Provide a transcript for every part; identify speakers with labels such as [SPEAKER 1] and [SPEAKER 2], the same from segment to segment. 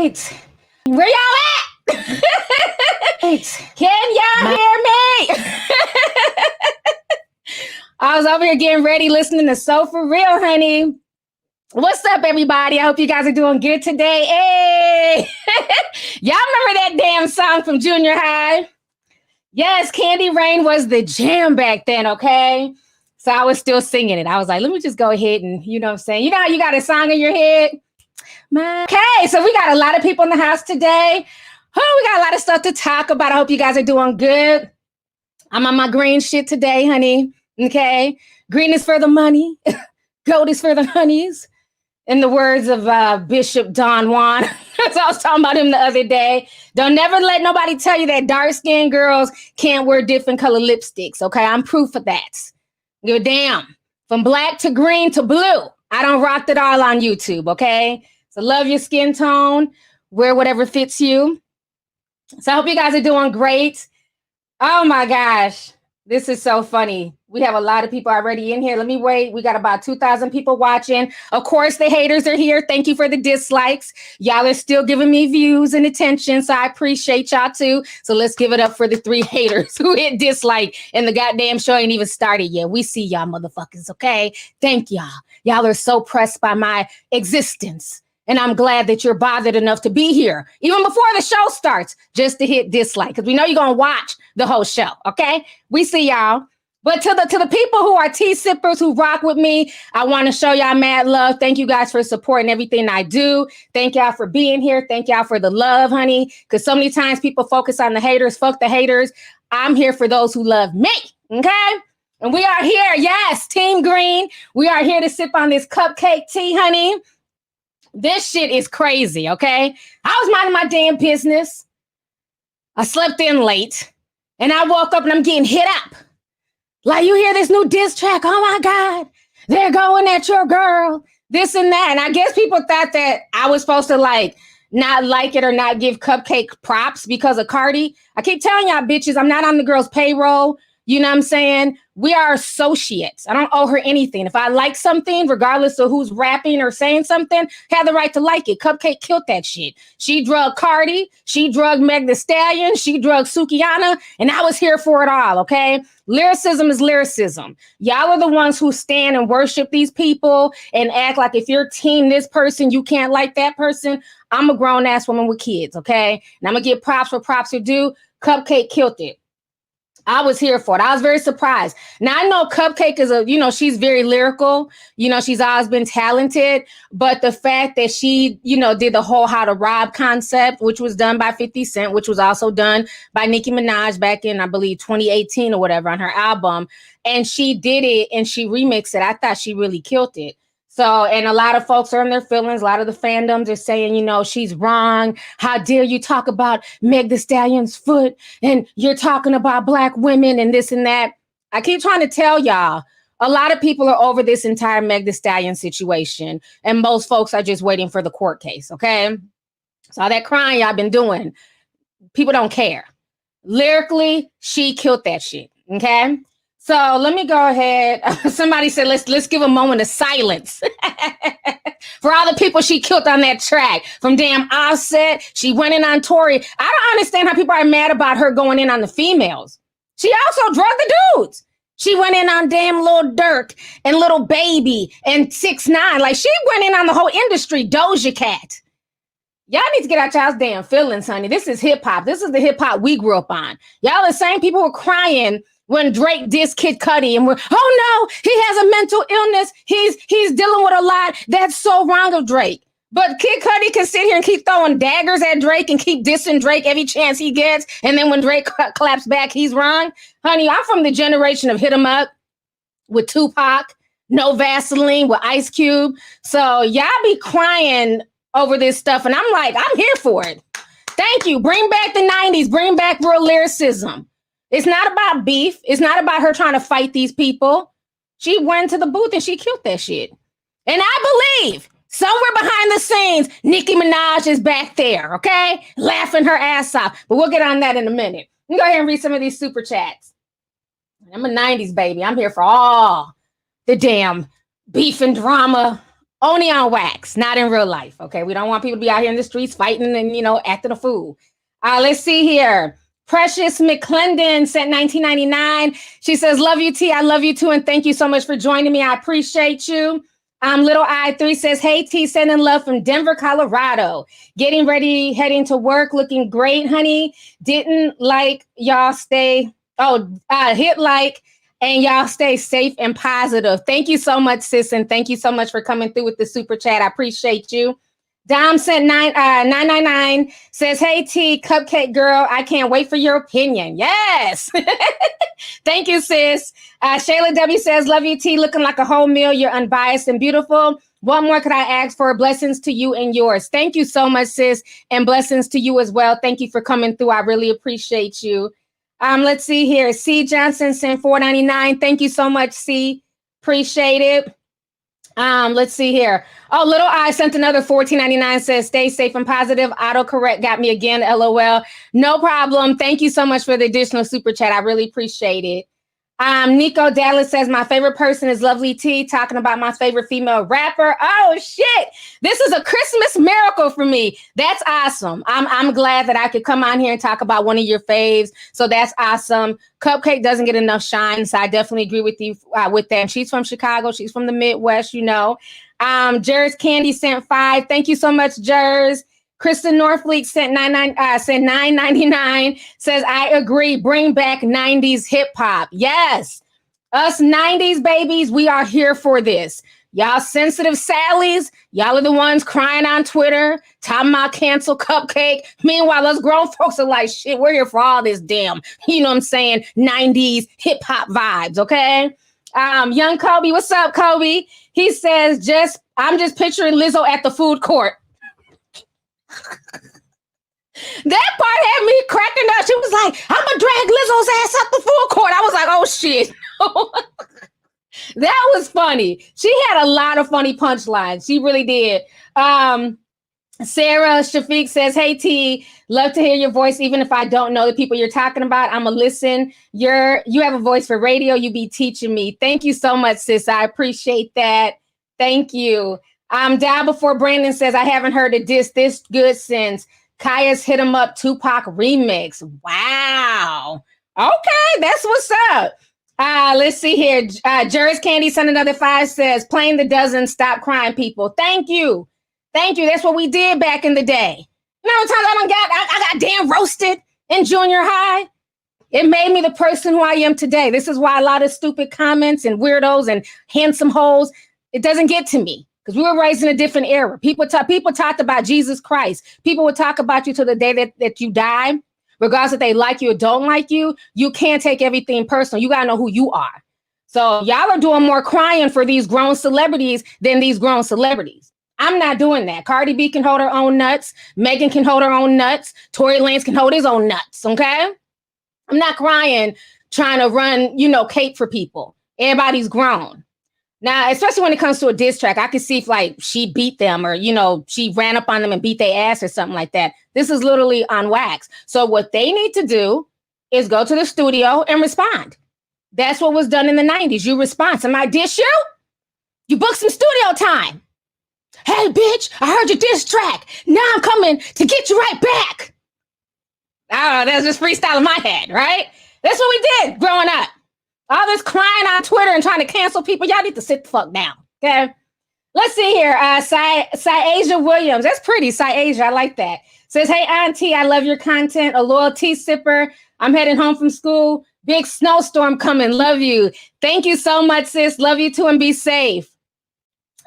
[SPEAKER 1] right. Where y'all at? Can y'all hear me? I was over here getting ready, listening to So For Real, honey. What's up, everybody? I hope you guys are doing good today. Hey! Y'all remember that damn song from junior high? Yes, Candy Rain was the jam back then, okay? So I was still singing it. I was like, let me just go ahead and, you know what I'm saying? You know how you got a song in your head? Okay, so we got a lot of people in the house today. Oh, we got a lot of stuff to talk about. I hope you guys are doing good. I'm on my green shit today, honey. Okay? Green is for the money. Gold is for the honeys. In the words of Bishop Don Juan. So I was talking about him the other day. Don't never let nobody tell you that dark-skinned girls can't wear different color lipsticks, okay? I'm proof of that. Give a damn. From black to green to blue. I don't rock it all on YouTube, okay? So love your skin tone. Wear whatever fits you. So I hope you guys are doing great. Oh my gosh. This is so funny. We have a lot of people already in here. Let me wait. We got about 2,000 people watching. Of course, the haters are here. Thank you for the dislikes. Y'all are still giving me views and attention, so I appreciate y'all too. So let's give it up for the 3 haters who hit dislike and the goddamn show ain't even started yet. We see y'all motherfuckers, okay? Thank y'all. Y'all are so pressed by my existence. And I'm glad that you're bothered enough to be here, even before the show starts, just to hit dislike, because we know you're going to watch the whole show, okay? We see y'all. But to the people who are tea sippers who rock with me, I want to show y'all mad love. Thank you guys for supporting everything I do. Thank y'all for being here. Thank y'all for the love, honey, because so many times people focus on the haters. Fuck the haters. I'm here for those who love me, okay? And we are here, yes, Team Green. We are here to sip on this cupcake tea, honey. This shit is crazy, okay? I was minding my damn business. I slept in late, and I woke up and I'm getting hit up. Like, you hear this new diss track? Oh my God, they're going at your girl, this and that. And I guess people thought that I was supposed to like not like it or not give Cupcake props because of Cardi. I keep telling y'all bitches, I'm not on the girl's payroll. You know what I'm saying? We are associates. I don't owe her anything. If I like something, regardless of who's rapping or saying something, have the right to like it. Cupcake killed that shit. She drugged Cardi. She drugged Meg Thee Stallion. She drugged Sukihana. And I was here for it all, okay? Lyricism is lyricism. Y'all are the ones who stand and worship these people and act like if you're team this person, you can't like that person. I'm a grown-ass woman with kids, okay? And I'm going to give props where props are due. Cupcake killed it. I was here for it. I was very surprised. Now, I know Cupcake is she's very lyrical. You know, she's always been talented. But the fact that she, did the whole How to Rob concept, which was done by 50 Cent, which was also done by Nicki Minaj back in, I believe, 2018 or whatever on her album. And she did it and she remixed it. I thought she really killed it. So, and a lot of folks are in their feelings. A lot of the fandoms are saying, she's wrong. How dare you talk about Meg Thee Stallion's foot and you're talking about Black women and this and that. I keep trying to tell y'all, a lot of people are over this entire Meg Thee Stallion situation. And most folks are just waiting for the court case, okay? So all that crying y'all been doing, people don't care. Lyrically, she killed that shit, okay? So let me go ahead. Somebody said, let's give a moment of silence for all the people she killed on that track. From damn Offset, she went in on Tory. I don't understand how people are mad about her going in on the females. She also drugged the dudes. She went in on damn Lil Durk and Little Baby and 6ix9ine. Like, she went in on the whole industry. Doja Cat. Y'all need to get out y'all's damn feelings, honey. This is hip hop. This is the hip hop we grew up on. Y'all the same people were crying when Drake dissed Kid Cudi and we're, oh no, he has a mental illness. He's dealing with a lot. That's so wrong of Drake. But Kid Cudi can sit here and keep throwing daggers at Drake and keep dissing Drake every chance he gets. And then when Drake claps back, he's wrong. Honey, I'm from the generation of Hit 'Em Up with Tupac, No Vaseline with Ice Cube. So y'all be crying over this stuff. And I'm like, I'm here for it. Thank you. Bring back the 90s. Bring back real lyricism. It's not about beef. It's not about her trying to fight these people. She went to the booth and she killed that shit. And I believe somewhere behind the scenes, Nicki Minaj is back there, okay? Laughing her ass off. But we'll get on that in a minute. Let me go ahead and read some of these super chats. I'm a 90s baby. I'm here for all the damn beef and drama Only on wax, not in real life. Okay, we don't want people to be out here in the streets fighting and acting a fool. Let's see here. Precious McClendon sent 1999. She says, "Love you, T. I love you too, and thank you so much for joining me. I appreciate you." Little I3 says, "Hey T, sending love from Denver, Colorado. Getting ready, heading to work. Looking great, honey. Didn't like y'all stay. Hit like." And y'all stay safe and positive. Thank you so much, sis. And thank you so much for coming through with the super chat. I appreciate you. Dom sent 999 says, "Hey T, cupcake girl, I can't wait for your opinion." Yes. Thank you, sis. Shayla W says, "Love you, T, looking like a whole meal. You're unbiased and beautiful. What more could I ask for? Blessings to you and yours." Thank you so much, sis. And blessings to you as well. Thank you for coming through. I really appreciate you. Let's see here. C Johnson sent $4.99. Thank you so much, C. Appreciate it. Let's see here. Oh, Little I sent another $14.99. Says, "Stay safe and positive. Autocorrect got me again. LOL." No problem. Thank you so much for the additional super chat. I really appreciate it. Nico Dallas says, "My favorite person is Lovelyti, talking about my favorite female rapper." Oh shit. This is a Christmas miracle for me. That's awesome. I'm glad that I could come on here and talk about one of your faves. So that's awesome. Cupcake doesn't get enough shine. So I definitely agree with you with that. And she's from Chicago. She's from the Midwest, Jers Candy sent 5. Thank you so much, Jers. Kristen Norfleet sent $9.99. Says, "I agree. Bring back 90s hip hop." Yes. Us 90s babies, we are here for this. Y'all sensitive Sallies, y'all are the ones crying on Twitter, talking about cancel Cupcake. Meanwhile, us grown folks are like, shit, we're here for all this damn, 90s hip hop vibes, okay? Young Kobe, what's up, Kobe? He says, I'm just picturing Lizzo at the food court. That part had me cracking up. She was like, "I'm gonna drag Lizzo's ass up the food court." I was like, oh shit. That was funny. She had a lot of funny punchlines. She really did. Sarah Shafiq says, "Hey T, love to hear your voice. Even if I don't know the people you're talking about, I'm a listen. You have a voice for radio. You be teaching me." Thank you so much, sis. I appreciate that. Thank you. Down before Brandon says, "I haven't heard a diss this good since Kaya's Hit 'Em Up Tupac remix." Wow. Okay, that's what's up. Let's see here. Jers Candy sent another 5. Says, "Playing the dozen, stop crying, people." Thank you. Thank you. That's what we did back in the day. Times I got damn roasted in junior high. It made me the person who I am today. This is why a lot of stupid comments and weirdos and handsome hoes, it doesn't get to me. Because we were raised in a different era. People talked about Jesus Christ. People would talk about you till the day that you die. Regardless if they like you or don't like you, you can't take everything personal. You got to know who you are. So y'all are doing more crying for these grown celebrities than these grown celebrities. I'm not doing that. Cardi B can hold her own nuts. Megan can hold her own nuts. Tory Lanez can hold his own nuts, okay? I'm not crying trying to run, cape for people. Everybody's grown. Now, especially when it comes to a diss track, I can see if she beat them or, she ran up on them and beat their ass or something like that. This is literally on wax. So what they need to do is go to the studio and respond. That's what was done in the 90s. You respond. Somebody diss you? You book some studio time. "Hey, bitch, I heard your diss track. Now I'm coming to get you right back." Oh, that's just freestyle in my head, right? That's what we did growing up. All this crying on Twitter and trying to cancel people. Y'all need to sit the fuck down, okay? Let's see here. Syasia Williams. That's pretty, Syasia. I like that. Says, "Hey, Auntie, I love your content. A loyal tea sipper. I'm heading home from school. Big snowstorm coming. Love you." Thank you so much, sis. Love you too and be safe.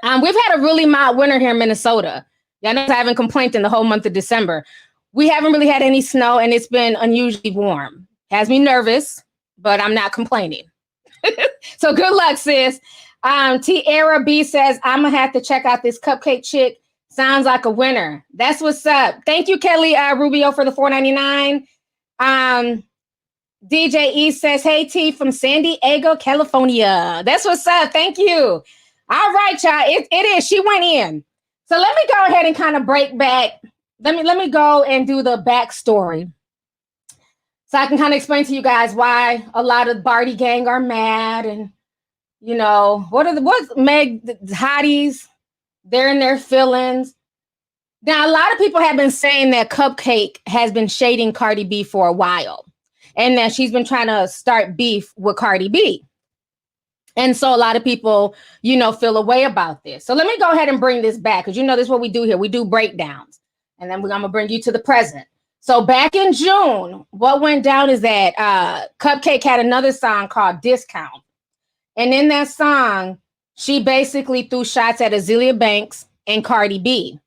[SPEAKER 1] We've had a really mild winter here in Minnesota. Y'all know I haven't complained in the whole month of December. We haven't really had any snow and it's been unusually warm. Has me nervous, but I'm not complaining. So good luck, sis. Tiara B says, "I'm gonna have to check out this cupcake chick. Sounds like a winner." That's what's up. Thank you, Kelly Rubio, for the $4.99. DJ E says, "Hey T from San Diego, California." That's what's up. Thank you. All right, y'all. It is. She went in. So let me go ahead and kind of break back. Let me go and do the backstory. So I can kind of explain to you guys why a lot of the Barty gang are mad and, what's Meg the hotties? They're in their feelings. Now, a lot of people have been saying that CupcakKe has been shading Cardi B for a while and that she's been trying to start beef with Cardi B. And so a lot of people, feel a way about this. So let me go ahead and bring this back because this is what we do here. We do breakdowns. And then I'm going to bring you to the present. So back in June, what went down is that CupcakKe had another song called Discount. And in that song, she basically threw shots at Azealia Banks and Cardi B.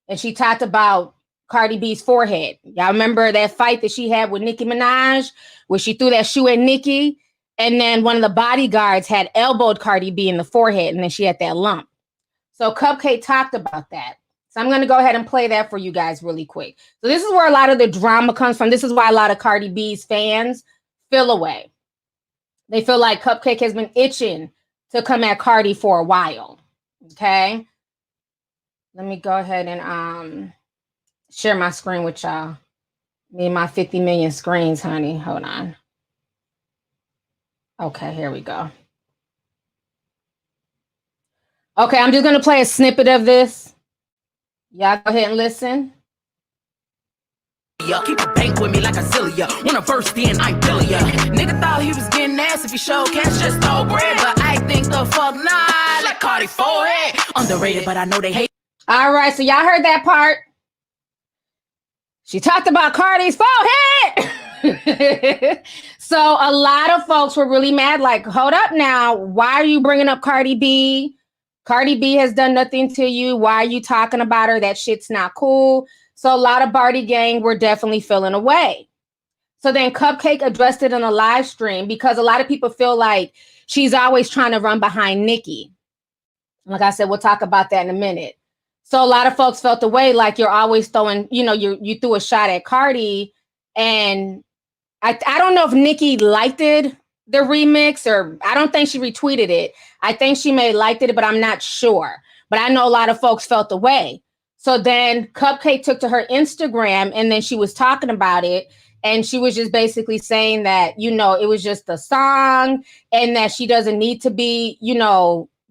[SPEAKER 1] And she talked about Cardi B's forehead. Y'all remember that fight that she had with Nicki Minaj, where she threw that shoe at Nicki? And then one of the bodyguards had elbowed Cardi B in the forehead, and then she had that lump. So CupcakKe talked about that. So I'm going to go ahead and play that for you guys really quick. So this is where a lot of the drama comes from. This is why a lot of Cardi B's fans feel away. They feel like CupcakKe has been itching to come at Cardi for a while. Okay. Let me go ahead and share my screen with y'all. Me and my 50 million screens, honey. Hold on. Okay, here we go. Okay, I'm just going to play a snippet of this. Y'all go ahead and listen.
[SPEAKER 2] Keep a bank with me like a Celia. When I first in, I kill ya. Nigga thought he was getting ass if he showed cash, just throw bread. But I think the fuck nah, like Cardi forehead. Underrated, but I know they hate.
[SPEAKER 1] All right, so y'all heard that part. She talked about Cardi's forehead. So a lot of folks were really mad, like, hold up now. Why are you bringing up Cardi B? Cardi B has done nothing to you. Why are you talking about her? That shit's not cool. So a lot of Barty gang were definitely feeling away. So then CupcakKe addressed it in a live stream because a lot of people feel like she's always trying to run behind Nicki. Like I said, we'll talk about that in a minute. So a lot of folks felt away like you're always throwing, you threw a shot at Cardi. And I don't know if Nicki liked it, the remix, or I don't think she retweeted it. I think she may have liked it, but I'm not sure. But I know a lot of folks felt away. So then CupcakKe took to her Instagram and then she was talking about it. And she was just basically saying that, it was just a song and that she doesn't need to be,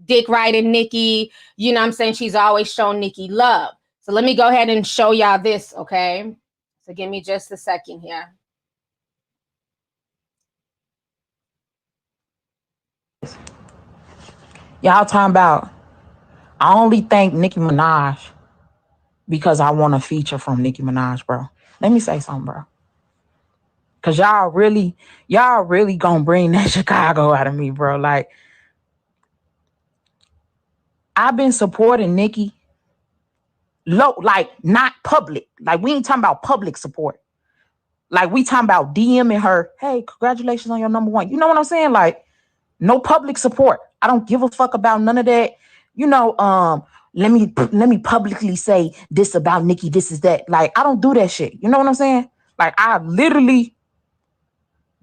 [SPEAKER 1] dick riding Nicki. I'm saying she's always shown Nicki love. So let me go ahead and show y'all this, okay? So give me just a second here.
[SPEAKER 3] Y'all talking about, I only thank Nicki Minaj because I want a feature from Nicki Minaj, bro. Let me say something, bro. Cause y'all really gonna bring that Chicago out of me, bro. Like, I've been supporting Nicki low, like not public. Like, we ain't talking about public support. Like, we talking about DMing her, hey, congratulations on your #1. You know what I'm saying? Like, no public support. I don't give a fuck about none of that. Let me publicly say this about Nicki, this is that. Like, I don't do that shit. You know what I'm saying? Like, I literally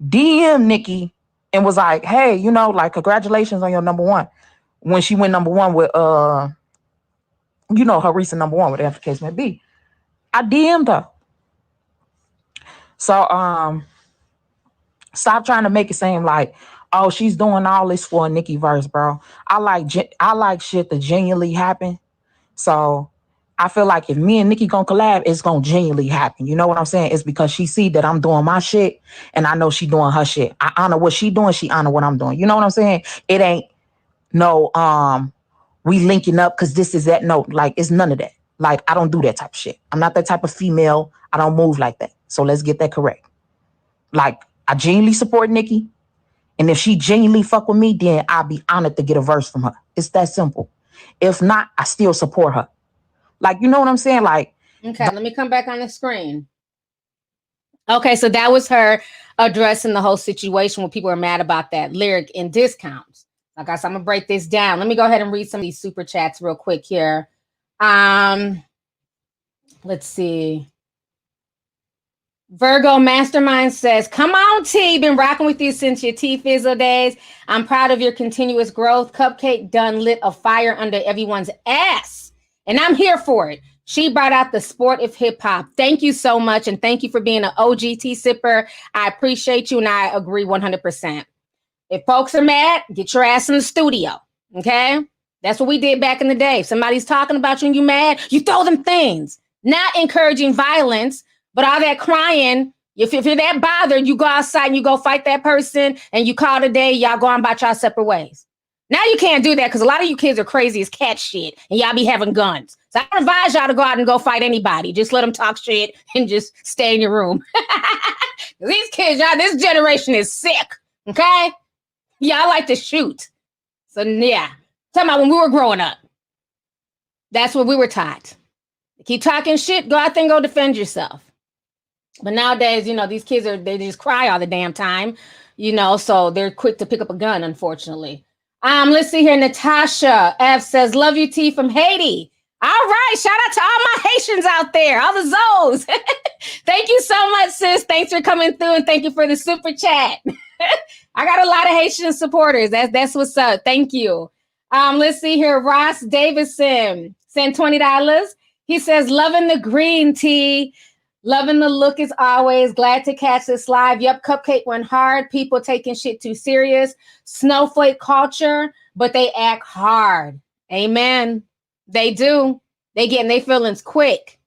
[SPEAKER 3] DM Nicki and was like, hey, like, congratulations on your #1. When she went #1 with her recent #1, whatever the case may be. I DM'd her. So stop trying to make it seem like, oh, she's doing all this for a Nicki verse, bro. I like shit to genuinely happen. So I feel like if me and Nicki gonna collab, it's gonna genuinely happen. You know what I'm saying? It's because she see that I'm doing my shit and I know she doing her shit. I honor what she doing, she honor what I'm doing. You know what I'm saying? It ain't no we linking up because this is that. No, like, it's none of that. Like, I don't do that type of shit. I'm not that type of female. I don't move like that. So let's get that correct. Like, I genuinely support Nicki. And if she genuinely fuck with me, then I'll be honored to get a verse from her. It's that simple. If not, I still support her. Like, you know what I'm saying? Like,
[SPEAKER 1] okay, let me come back on the screen. Okay, so that was her addressing the whole situation when people are mad about that lyric in Discounts. Like I said, I'm gonna break this down. Let me go ahead and read some of these super chats real quick here. Let's see. Virgo Mastermind says, come on, T. Been rocking with you since your T-Fizzle days. I'm proud of your continuous growth. CupcakKe done lit a fire under everyone's ass. And I'm here for it. She brought out the sport of hip hop. Thank you so much. And thank you for being an OG T-Sipper. I appreciate you. And I agree 100%. If folks are mad, get your ass in the studio. Okay? That's what we did back in the day. If somebody's talking about you and you mad, you throw them things. Not encouraging violence, but all that crying. If you're that bothered, you go outside and you go fight that person and you call it a day, y'all go on about y'all separate ways. Now you can't do that because a lot of you kids are crazy as cat shit and y'all be having guns. So I don't advise y'all to go out and go fight anybody. Just let them talk shit and just stay in your room. These kids, y'all, this generation is sick, okay? Y'all like to shoot. So yeah, talking about when we were growing up. That's what we were taught. Keep talking shit, go out there and go defend yourself. But nowadays, these kids they just cry all the damn time, so they're quick to pick up a gun, unfortunately. Let's see here. Natasha F says, love you, T from Haiti. All right. Shout out to all my Haitians out there, all the Zoes. Thank you so much, sis. Thanks for coming through and thank you for the super chat. I got a lot of Haitian supporters. That's what's up. Thank you. Let's see here. Ross Davison sent $20. He says, loving the green tea. Loving the look as always. Glad to catch this live. Yep, Cupcake went hard. People taking shit too serious. Snowflake culture, but they act hard. Amen. They do. They getting their feelings quick.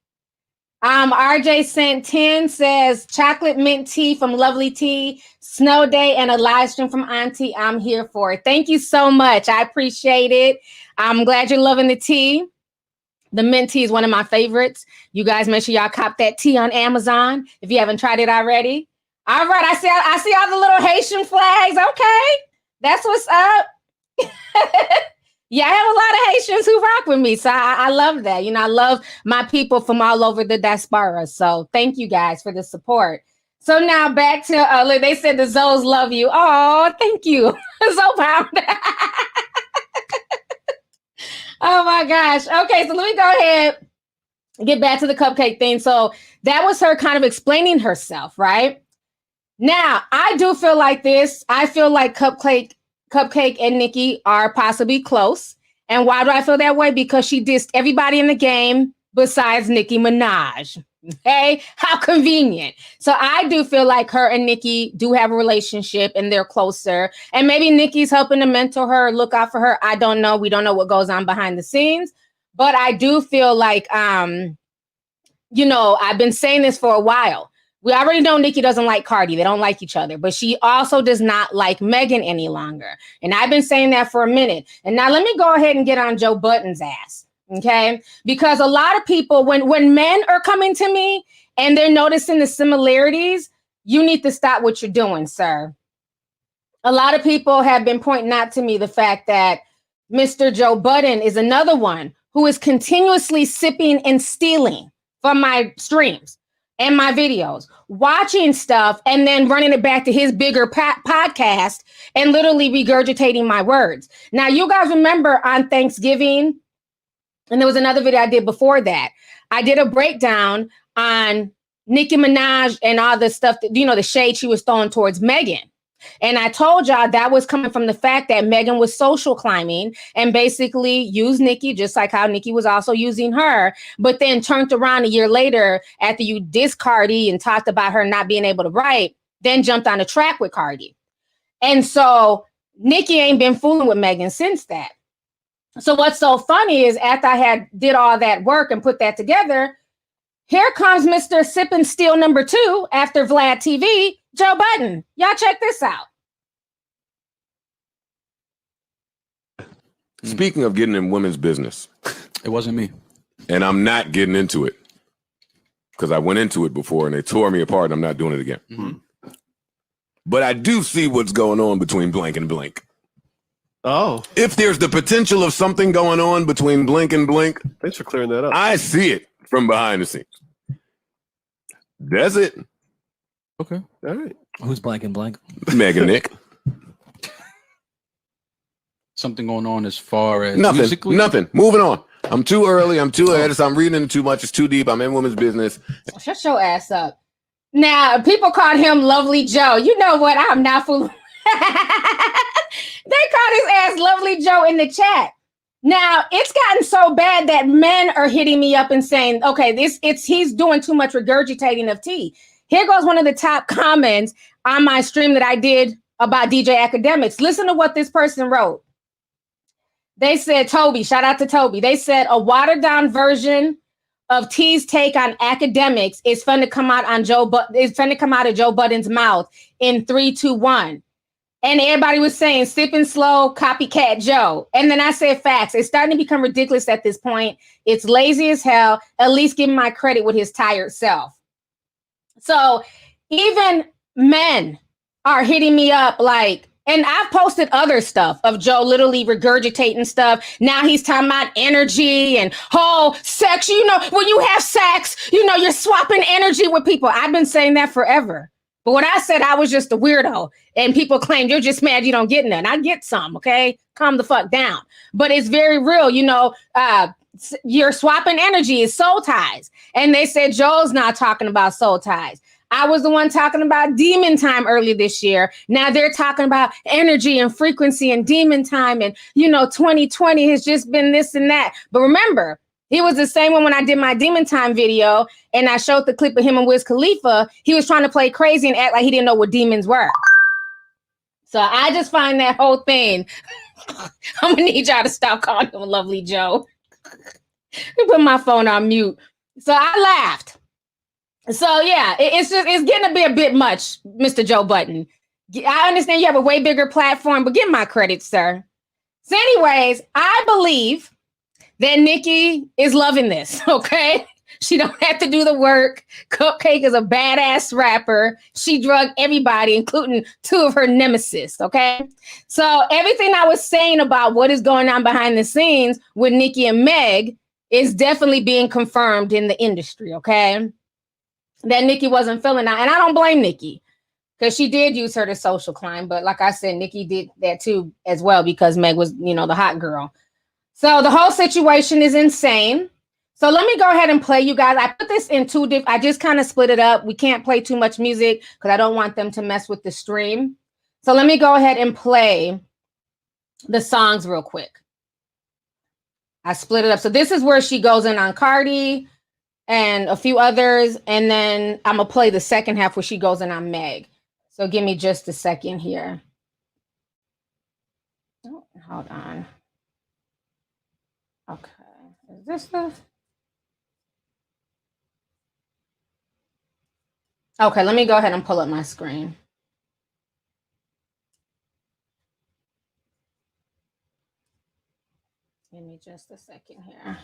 [SPEAKER 1] RJ sent 10 says chocolate mint tea from Lovelyti, snow day, and a live stream from Auntie. I'm here for it. Thank you so much. I appreciate it. I'm glad you're loving the tea. The mint tea is one of my favorites. You guys make sure y'all cop that tea on Amazon if you haven't tried it already. All right, I see all the little Haitian flags. Okay, that's what's up. Yeah, I have a lot of Haitians who rock with me, so I love that. I love my people from all over the diaspora. So thank you guys for the support. So now back to they said the Zoes love you. Oh, thank you, so proud. Oh my gosh. Okay, so let me go ahead and get back to the cupcake thing. So that was her kind of explaining herself, right? Now, I do feel like this. I feel like Cupcake and Nicki are possibly close. And why do I feel that way? Because she dissed everybody in the game besides Nicki Minaj. Okay, how convenient. So I do feel like her and Nicki do have a relationship and they're closer. And maybe Nicki's helping to mentor her, look out for her. I don't know. We don't know what goes on behind the scenes. But I do feel like, I've been saying this for a while. We already know Nicki doesn't like Cardi. They don't like each other. But she also does not like Megan any longer. And I've been saying that for a minute. And now let me go ahead and get on Joe Budden's ass. Okay, because a lot of people, when men are coming to me and they're noticing the similarities, you need to stop what you're doing, sir. A lot of people have been pointing out to me the fact that Mr. Joe Budden is another one who is continuously sipping and stealing from my streams and my videos, watching stuff and then running it back to his bigger podcast and literally regurgitating my words. Now, you guys remember on Thanksgiving, and there was another video I did before that. I did a breakdown on Nicki Minaj and all the stuff that, the shade she was throwing towards Megan. And I told y'all that was coming from the fact that Megan was social climbing and basically used Nicki, just like how Nicki was also using her, but then turned around a year later after you dissed Cardi and talked about her not being able to write, then jumped on a track with Cardi. And so Nicki ain't been fooling with Megan since that. So what's so funny is after I did all that work and put that together, here comes Mr. Sip and Steal number 2 after Vlad TV, Joe Budden. Y'all check this out.
[SPEAKER 4] Speaking of getting in women's business.
[SPEAKER 5] It wasn't me.
[SPEAKER 4] And I'm not getting into it because I went into it before and they tore me apart and I'm not doing it again. Mm-hmm. But I do see what's going on between blank and blank.
[SPEAKER 6] Oh.
[SPEAKER 4] If there's the potential of something going on between Blink and Blink.
[SPEAKER 6] Thanks for clearing that up.
[SPEAKER 4] I see it from behind the scenes. That's it.
[SPEAKER 5] Okay.
[SPEAKER 6] All right.
[SPEAKER 5] Who's Blank and Blank?
[SPEAKER 4] Megan Nick.
[SPEAKER 5] Something going on as far as
[SPEAKER 4] nothing.
[SPEAKER 5] Musically?
[SPEAKER 4] Nothing. Moving on. I'm too early. I'm too ahead. So I'm reading it too much. It's too deep. I'm in women's business.
[SPEAKER 1] Shut your ass up. Now, people called him Lovely Joe. You know what? I'm not fooling. They called his ass Lovely Joe in the chat. Now, it's gotten so bad that men are hitting me up and saying, okay, he's doing too much regurgitating of tea. Here goes one of the top comments on my stream that I did about DJ Academics. Listen to what this person wrote. They said, Toby, shout out to Toby. They said a watered down version of T's take on academics is fun to come out on it's fun to come out of Joe Budden's mouth in 3, 2, 1. And everybody was saying, sipping slow, copycat Joe. And then I said, facts. It's starting to become ridiculous at this point. It's lazy as hell. At least give him my credit with his tired self. So even men are hitting me up like, and I've posted other stuff of Joe literally regurgitating stuff. Now he's talking about energy and sex. You know, when you have sex, you know, you're swapping energy with people. I've been saying that forever. But when I said I was just a weirdo and people claim you're just mad you don't get none, I get some, okay? Calm the fuck down. But it's very real, you know, you're swapping energy is soul ties. And they said Joel's not talking about soul ties. I was the one talking about demon time earlier this year. Now they're talking about energy and frequency and demon time. And, you know, 2020 has just been this and that. But remember, he was the same one when I did my demon time video and I showed the clip of him and Wiz Khalifa. He was trying to play crazy and act like he didn't know what demons were. So I just find that whole thing. I'm gonna need y'all to stop calling him Lovely Joe. Put my phone on mute. So I laughed. So yeah, it's getting to be a bit much, Mr. Joe Budden. I understand you have a way bigger platform, but give my credit, sir. So anyways, I believe that Nicki is loving this, okay? She don't have to do the work. CupcakKe is a badass rapper. She drugged everybody, including 2 of her nemesis, okay? So everything I was saying about what is going on behind the scenes with Nicki and Meg is definitely being confirmed in the industry, okay? That Nicki wasn't feeling that. And I don't blame Nicki because she did use her to social climb. But like I said, Nicki did that too as well because Meg was, you know, the hot girl. So the whole situation is insane. So let me go ahead and play you guys. I put this in 2 different, I just kind of split it up. We can't play too much music because I don't want them to mess with the stream. So let me go ahead and play the songs real quick. I split it up. So this is where she goes in on Cardi and a few others. And then I'm going to play the second half where she goes in on Meg. So give me just a second here. Oh, hold on. Okay. Is this the... Okay, let me go ahead and pull up my screen. Give me just a second here.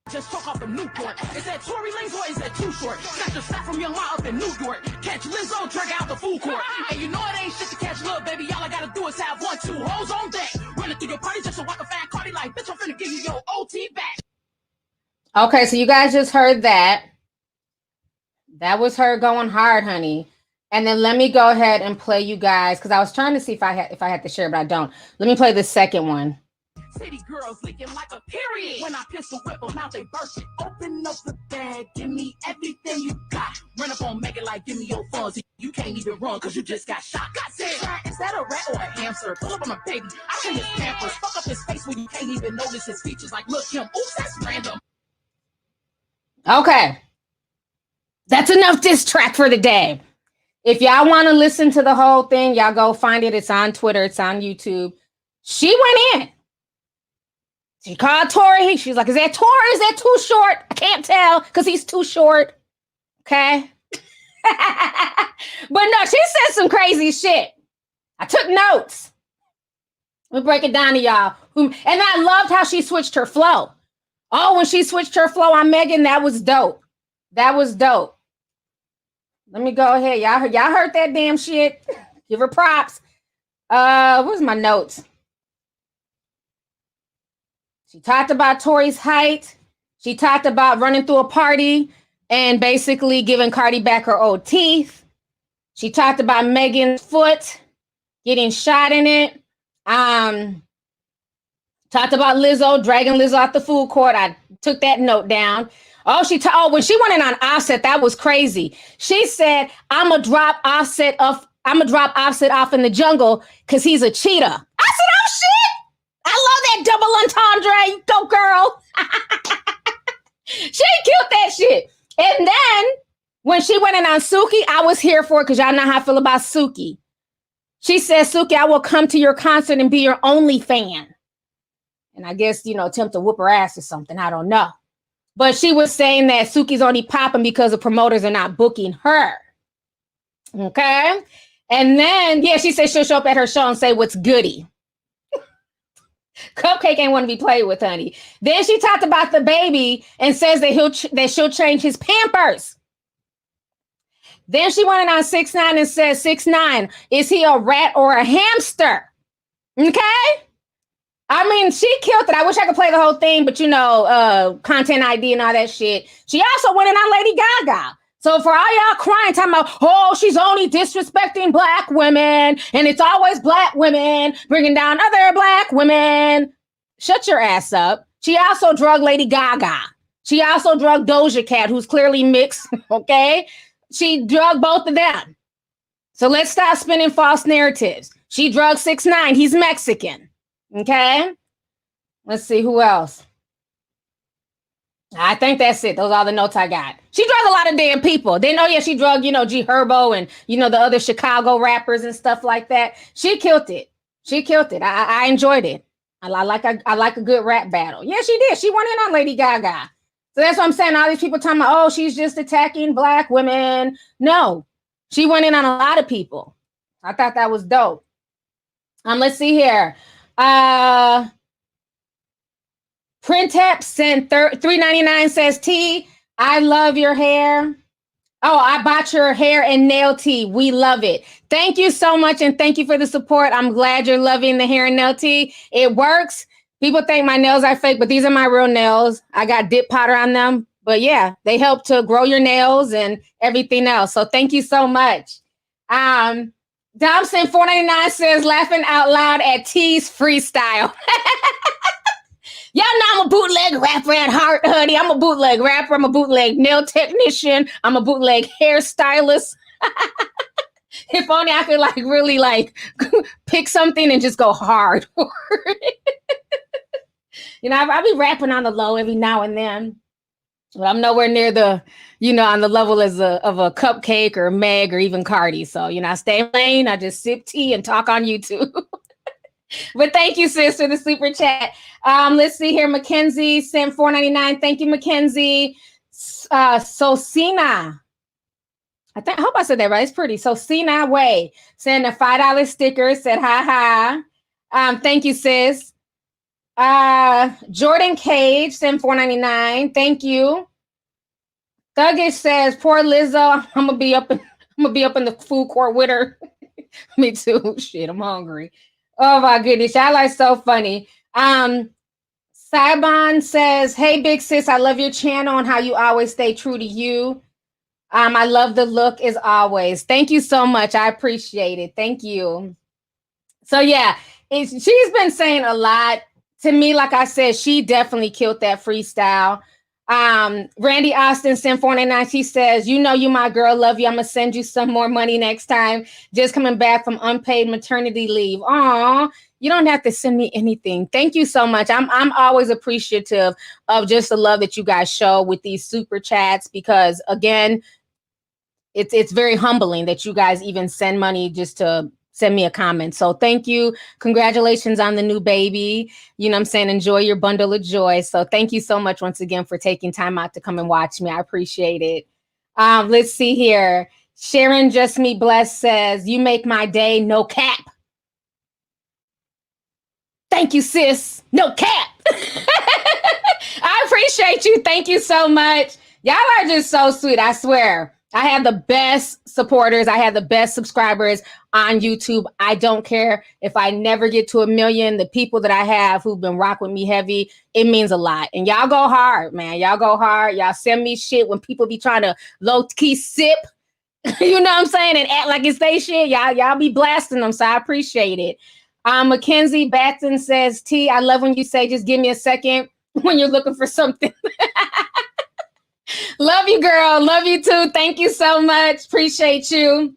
[SPEAKER 2] Just talk off the Newport. Is that Tory Lanez or is that too short? Got your slap from Young Ma up in New York. Catch Lizzo, drag out the food court. And you know it ain't shit to catch love, baby. All I gotta do is have 1, 2 hoes on deck. Running through your party just so I can find Cardi like, bitch, I'm finna give you your OT back.
[SPEAKER 1] Okay, so you guys just heard that. That was her going hard, honey. And then let me go ahead and play you guys because I was trying to see if I had to share, but I don't. Let me play the second one.
[SPEAKER 2] City girls leaking like a period. When I pistol whip them out, they burst it. Open up the bag, give me everything you got. Run up on Megan like, give me your funds. You can't even run because you just got shot. God damn, is that a rat or a hamster? Pull up on my baby. I think it's Pampers. Fuck up his face when you can't even notice his features. Like, look him. Oops, that's random.
[SPEAKER 1] Okay. That's enough diss track for the day. If y'all want to listen to the whole thing, y'all go find it. It's on Twitter. It's on YouTube. She went in. She called Tory. She's like, is that Tory? Is that too short? I can't tell because he's too short. Okay. But no, she said some crazy shit. I took notes. We'll break it down to y'all. And I loved how she switched her flow. Oh, when she switched her flow on Megan, that was dope. That was dope. Let me go ahead. Y'all heard that damn shit. Give her props. Where's my notes? She talked about Tory's height. She talked about running through a party and basically giving Cardi back her old teeth. She talked about Megan's foot getting shot in it. Talked about Lizzo, dragging Lizzo out the food court. I took that note down. Oh, when she went in on Offset, that was crazy. She said, I'm gonna drop Offset off in the jungle because he's a cheater. I said, oh shit! I love that double entendre. Go girl. She killed that shit. And then when she went in on Suki, I was here for it because y'all know how I feel about Suki. She says, Suki, I will come to your concert and be your only fan. And I guess, attempt to whoop her ass or something. I don't know. But she was saying that Suki's only popping because the promoters are not booking her. Okay. And then, she said she'll show up at her show and say what's goody. Cupcake ain't want to be played with, honey. Then she talked about the baby and says that she'll change his Pampers. Then she went on 6ix9ine and says, 6ix9ine, is he a rat or a hamster? Okay? I mean, she killed it. I wish I could play the whole thing, but content ID and all that shit. She also went in on Lady Gaga. So for all y'all crying, talking about, oh, she's only disrespecting Black women, and it's always Black women bringing down other Black women. Shut your ass up. She also drugged Lady Gaga. She also drugged Doja Cat, who's clearly mixed, okay? She drugged both of them. So let's stop spinning false narratives. She drugged 6ix9ine. He's Mexican. Okay. Let's see who else. I think that's it. Those are all the notes I got. She drugged a lot of damn people. Then, she drugged, G Herbo and, the other Chicago rappers and stuff like that. She killed it. I enjoyed it. I like a good rap battle. Yeah, she did. She went in on Lady Gaga. So that's what I'm saying. All these people talking about, oh, she's just attacking Black women. No, she went in on a lot of people. I thought that was dope. Let's see here. Printep sent $3.99 says, T, I love your hair. Oh, I bought your hair and nail tea. We love it. Thank you so much. And thank you for the support. I'm glad you're loving the hair and nail tea. It works. People think my nails are fake, but these are my real nails. I got dip powder on them. But yeah, they help to grow your nails and everything else. So thank you so much. Domson $4.99 says, laughing out loud at T's freestyle. Y'all know I'm a bootleg rapper at heart, honey. I'm a bootleg rapper. I'm a bootleg nail technician. I'm a bootleg hairstylist. If only I could really pick something and just go hard. I be rapping on the low every now and then. But I'm nowhere near the, on the level of a Cupcake or Meg or even Cardi. So, I stay in lane. I just sip tea and talk on YouTube. But thank you, sis, for the super chat. Let's see here. Mackenzie sent $4.99. Thank you, Mackenzie. Sosina. I hope I said that right. It's pretty. Sosina Way sent a $5 sticker. Said ha ha. Thank you, sis. Jordan Cage sent $4.99. Thank you. Thuggish says, poor Lizzo. I'm gonna be up in the food court with her. Me too. Shit, I'm hungry. Oh my goodness, y'all are so funny. Saibon says, hey big sis, I love your channel and how you always stay true to you. I love the look as always. Thank you so much. I appreciate it. Thank you. So yeah, she's been saying a lot to me. Like I said, she definitely killed that freestyle. Randy Austin sent $4.99. She says, you my girl, love you. I'm gonna send you some more money next time. Just coming back from unpaid maternity leave. Aw, you don't have to send me anything. Thank you so much. I'm always appreciative of just the love that you guys show with these super chats, because again, it's very humbling that you guys even send money just to send me a comment. So thank you. Congratulations on the new baby. You know what I'm saying? Enjoy your bundle of joy. So thank you so much once again for taking time out to come and watch me. I appreciate it. Let's see here. Sharon Just Me Blessed says, you make my day, no cap. Thank you, sis. No cap. I appreciate you. Thank you so much. Y'all are just so sweet. I swear. I have the best supporters. I have the best subscribers on YouTube. I don't care if I never get to 1 million. The people that I have who've been rocking with me heavy, it means a lot. And y'all go hard, man. Y'all go hard. Y'all send me shit when people be trying to low-key sip, you know what I'm saying, and act like it's they shit. Y'all be blasting them, so I appreciate it. Mackenzie Batson says, T, I love when you say, just give me a second when you're looking for something. Love you, girl. Love you too. Thank you so much. Appreciate you.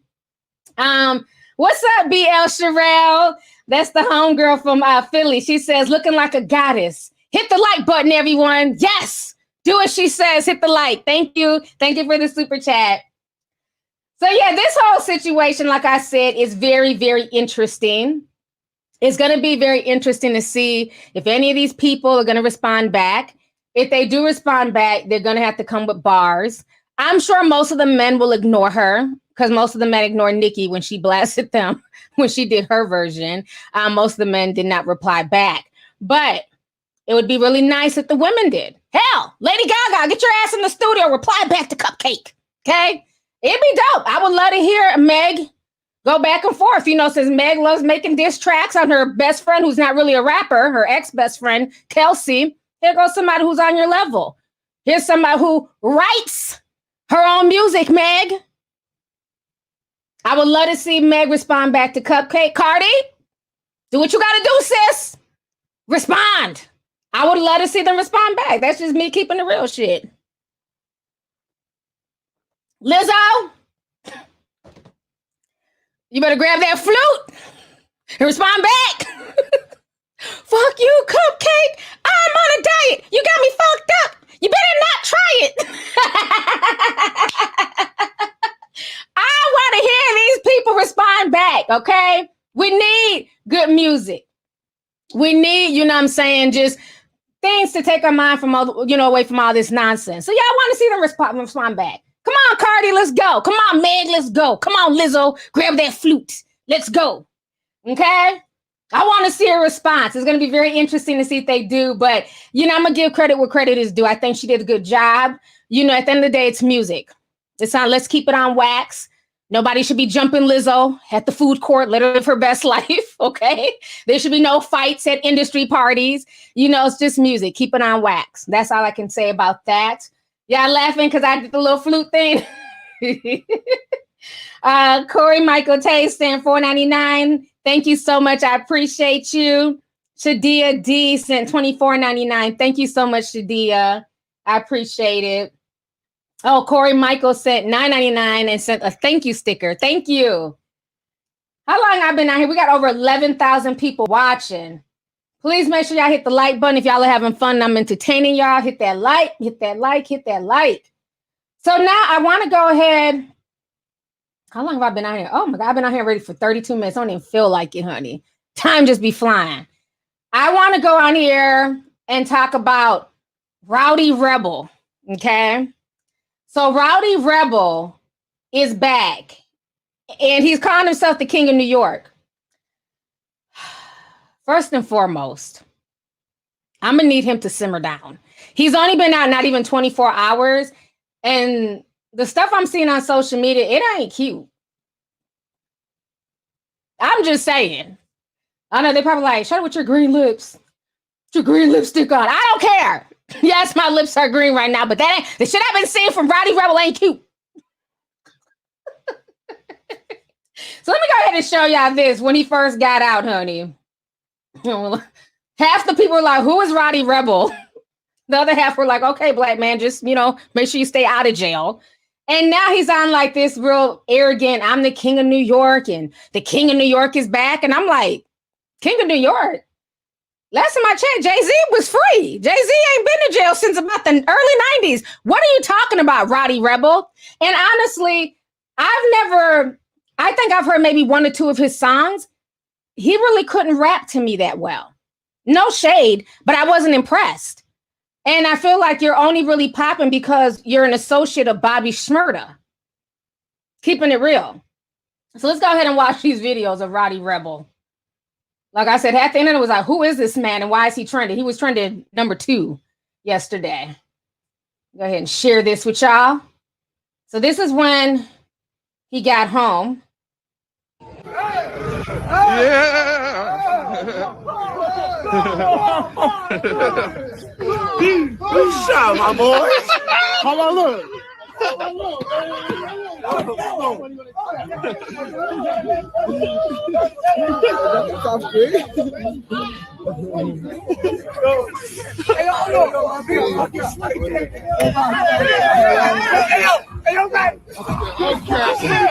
[SPEAKER 1] What's up, BL Sherelle? That's the homegirl from Philly. She says, looking like a goddess. Hit the like button, everyone. Yes. Do what she says. Hit the like. Thank you. Thank you for the super chat. So yeah, this whole situation, like I said, is very, very interesting. It's going to be very interesting to see if any of these people are going to respond back. If they do respond back, they're going to have to come with bars. I'm sure most of the men will ignore her because most of the men ignored Nikki when she blasted them when she did her version. Most of the men did not reply back. But it would be really nice if the women did. Hell, Lady Gaga, get your ass in the studio, reply back to Cupcake. Okay? It'd be dope. I would love to hear Meg go back and forth. You know, since Meg loves making diss tracks on her best friend who's not really a rapper, her ex-best friend, Kelsey. Here goes somebody who's on your level. Here's somebody who writes her own music, Meg. I would love to see Meg respond back to Cupcake. Cardi, do what you gotta do, sis. Respond. I would love to see them respond back. That's just me keeping the real shit. Lizzo, you better grab that flute and respond back. Fuck you, Cupcake. I'm on a diet. You got me fucked up. You better not try it. I want to hear these people respond back, okay? We need good music. We need, you know what I'm saying, just things to take our mind from all, you know, away from all this nonsense. So yeah, I want to see them respond back. Come on, Cardi, let's go. Come on, Meg, let's go. Come on, Lizzo, grab that flute. Let's go. Okay? I want to see a response. It's going to be very interesting to see if they do. But, you know, I'm going to give credit where credit is due. I think she did a good job. You know, at the end of the day, it's music. It's not, let's keep it on wax. Nobody should be jumping Lizzo at the food court, let her live her best life, okay? There should be no fights at industry parties. You know, it's just music. Keep it on wax. That's all I can say about that. Y'all laughing because I did the little flute thing? Corey Michael Taste sent $4.99. Thank you so much. I appreciate you. Shadia D sent $24.99. Thank you so much, Shadia. I appreciate it. Oh, Corey Michael sent $9.99 and sent a thank you sticker. Thank you. How long I've been out here? We got over 11,000 people watching. Please make sure y'all hit the like button if y'all are having fun and I'm entertaining y'all. Hit that like, hit that like, hit that like. So now I want to go ahead. How long have I been out here? Oh my God, I've been out here ready for 32 minutes. I don't even feel like it, honey. Time just be flying. I want to go on here and talk about Rowdy Rebel, okay? So Rowdy Rebel is back and he's calling himself the King of New York. First and foremost, I'm going to need him to simmer down. He's only been out not even 24 hours. And the stuff I'm seeing on social media, it ain't cute. I'm just saying. I know they're probably like, shut up with your green lips. Put your green lipstick on. I don't care. Yes, my lips are green right now, but that ain't the shit I've been seeing from Rowdy Rebel ain't cute. So let me go ahead and show y'all this when he first got out, honey. Half the people were like, who is Rowdy Rebel? The other half were like, okay, black man, just, you know, make sure you stay out of jail. And now he's on like this real arrogant, I'm the King of New York and the King of New York is back. And I'm like, King of New York? Last time I checked, Jay-Z was free. Jay-Z ain't been to jail since about the early 90s. What are you talking about, Rowdy Rebel? And honestly, I think I've heard maybe one or two of his songs. He really couldn't rap to me that well. No shade, but I wasn't impressed. And I feel like you're only really popping because you're an associate of Bobby Shmurda. Keeping it real. So let's go ahead and watch these videos of Rowdy Rebel. Like I said, at the end of it was like, who is this man and why is he trending? He was trending number 2 yesterday. Go ahead and share this with y'all. So this is when he got home.
[SPEAKER 7] Good shot, my boy. Hold on, look.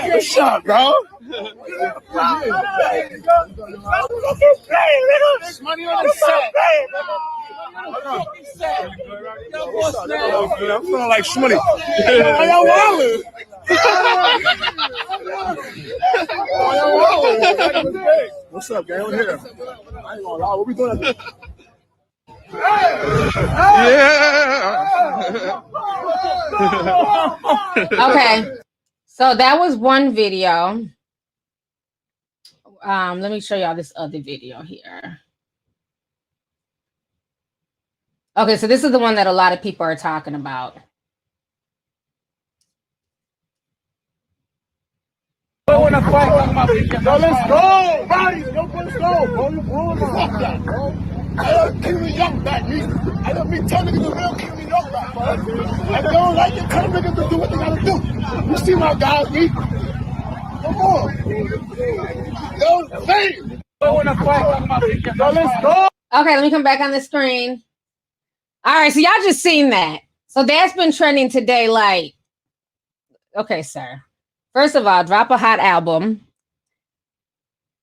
[SPEAKER 7] Good shot, bro. Money on the set. I'm feeling like Shmurda. Y'all wildin'. What's up, gang? I'm here. I ain't gonna lie. What we doing?
[SPEAKER 1] Okay, so that was one video. Let me show y'all this other video here. Okay, so this is the one that a lot of people are talking about.
[SPEAKER 7] So let's go, Rowdy. Let's go, bro. You blowing my that, bro. I don't keep me young back, me. I don't be telling niggas the real keep me young back, bro. If they don't like it, tell niggas to do what they gotta do. You see my guys, me. Come on. Yo, fame. So let's go.
[SPEAKER 1] Okay, let me come back on the screen. All right, so y'all just seen that. So that's been trending today. Like, okay, sir. First of all, drop a hot album.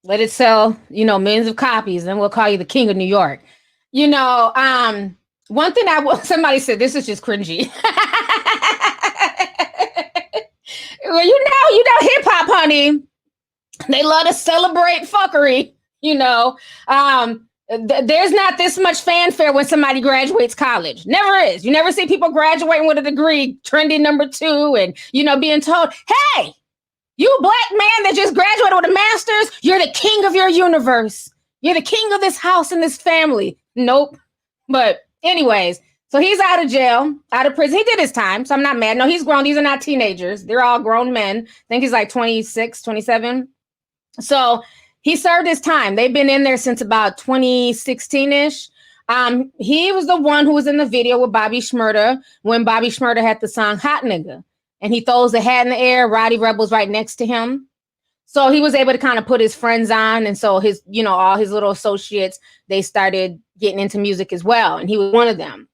[SPEAKER 1] Let it sell, millions of copies. Then we'll call you the king of New York. One thing somebody said, this is just cringy. Well, hip hop, honey. They love to celebrate fuckery. There's not this much fanfare when somebody graduates college. Never is. You never see people graduating with a degree, trending number 2, and being told, hey, you black man that just graduated with a master's, you're the king of your universe. You're the king of this house and this family. Nope. But anyways, so he's out of jail, out of prison. He did his time, so I'm not mad. No, he's grown. These are not teenagers. They're all grown men. I think he's like 26, 27. So he served his time. They've been in there since about 2016-ish. He was the one who was in the video with Bobby Shmurda when Bobby Shmurda had the song Hot Nigga. And he throws the hat in the air. Rowdy Rebel's right next to him. So he was able to kind of put his friends on. And so his, all his little associates, they started getting into music as well. And he was one of them.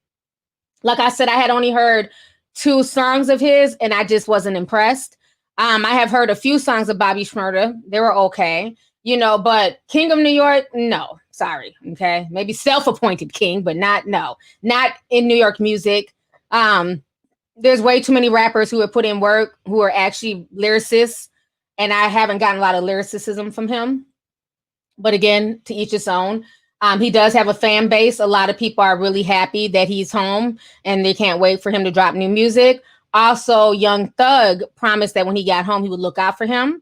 [SPEAKER 1] Like I said, I had only heard 2 songs of his and I just wasn't impressed. I have heard a few songs of Bobby Shmurda. They were okay, but King of New York, no, sorry. Okay. Maybe self-appointed king, but not in New York music. There's way too many rappers who have put in work who are actually lyricists. And I haven't gotten a lot of lyricism from him. But again, to each his own. He does have a fan base. A lot of people are really happy that he's home and they can't wait for him to drop new music. Also, Young Thug promised that when he got home, he would look out for him.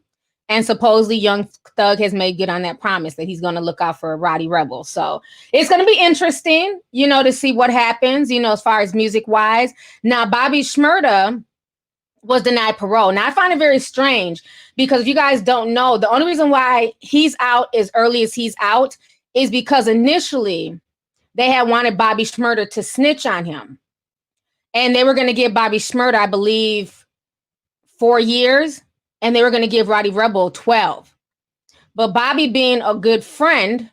[SPEAKER 1] And supposedly Young Thug has made good on that promise that he's going to look out for Rowdy Rebel. So it's going to be interesting, to see what happens, as far as music wise. Now, Bobby Shmurda was denied parole. Now, I find it very strange because if you guys don't know, the only reason why he's out as early as he's out is because initially they had wanted Bobby Shmurda to snitch on him. And they were going to give Bobby Shmurda, I believe, 4 years. And they were going to give Rowdy Rebel 12. But Bobby, being a good friend,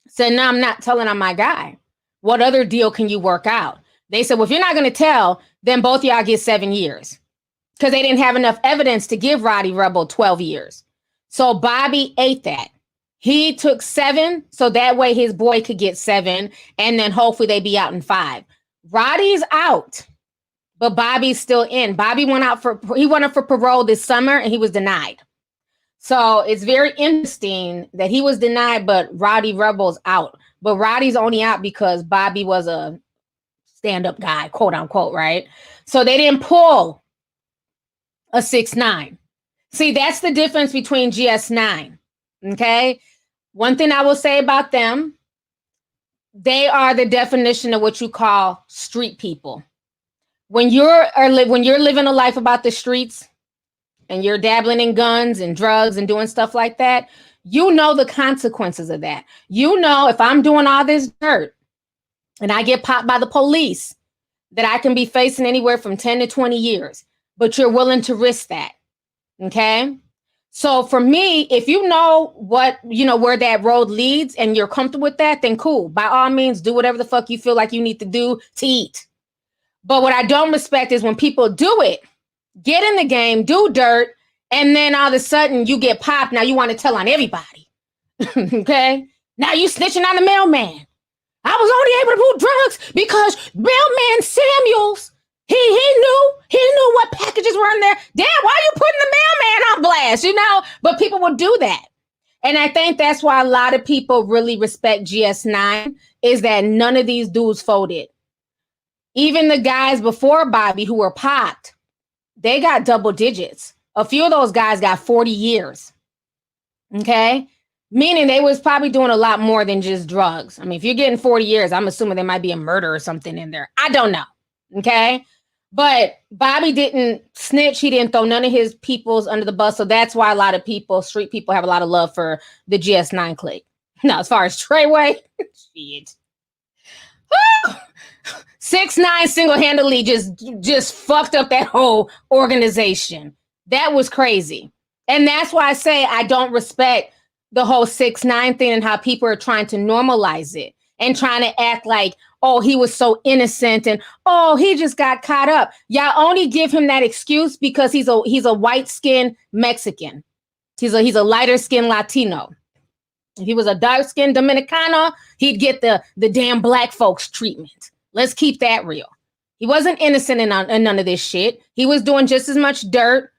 [SPEAKER 1] said, no, I'm not telling on my guy. What other deal can you work out? They said, well, if you're not going to tell, then both y'all get 7 years. Because they didn't have enough evidence to give Rowdy Rebel 12 years. So Bobby ate that. He took 7, so that way his boy could get 7. And then hopefully they'd be out in 5. Roddy's out. But Bobby's still in. Bobby went up for parole this summer and he was denied. So it's very interesting that he was denied, but Rowdy Rebel's out. But Roddy's only out because Bobby was a stand-up guy, quote unquote, right? So they didn't pull a 6ix9ine. See, that's the difference between GS9. Okay. One thing I will say about them, they are the definition of what you call street people. When you're living a life about the streets and you're dabbling in guns and drugs and doing stuff like that, the consequences of that. If I'm doing all this dirt and I get popped by the police, that I can be facing anywhere from 10 to 20 years, but you're willing to risk that. Okay. So for me, if you know what, where that road leads and you're comfortable with that, then cool. By all means, do whatever the fuck you feel like you need to do to eat. But what I don't respect is when people do it, get in the game, do dirt, and then all of a sudden you get popped. Now you want to tell on everybody. Okay? Now you snitching on the mailman. I was only able to do drugs because Mailman Samuels, he knew what packages were in there. Damn, why are you putting the mailman on blast, you know? But people will do that. And I think that's why a lot of people really respect GS9 is that none of these dudes folded. Even the guys before Bobby who were popped, they got double digits. A few of those guys got 40 years. Okay? Meaning they was probably doing a lot more than just drugs. I mean, if you're getting 40 years, I'm assuming there might be a murder or something in there. I don't know. Okay? But Bobby didn't snitch. He didn't throw none of his peoples under the bus. So that's why a lot of people, street people, have a lot of love for the GS9 clique. Now, as far as Treyway, shit. 6ix9ine single-handedly just fucked up that whole organization. That was crazy. And that's why I say I don't respect the whole 6ix9ine thing and how people are trying to normalize it and trying to act like, oh, he was so innocent and oh, he just got caught up. Y'all only give him that excuse because he's a white-skinned Mexican. He's a lighter-skinned Latino. If he was a dark-skinned Dominicano, he'd get the damn black folks treatment. Let's keep that real. He wasn't innocent in none of this shit. He was doing just as much dirt,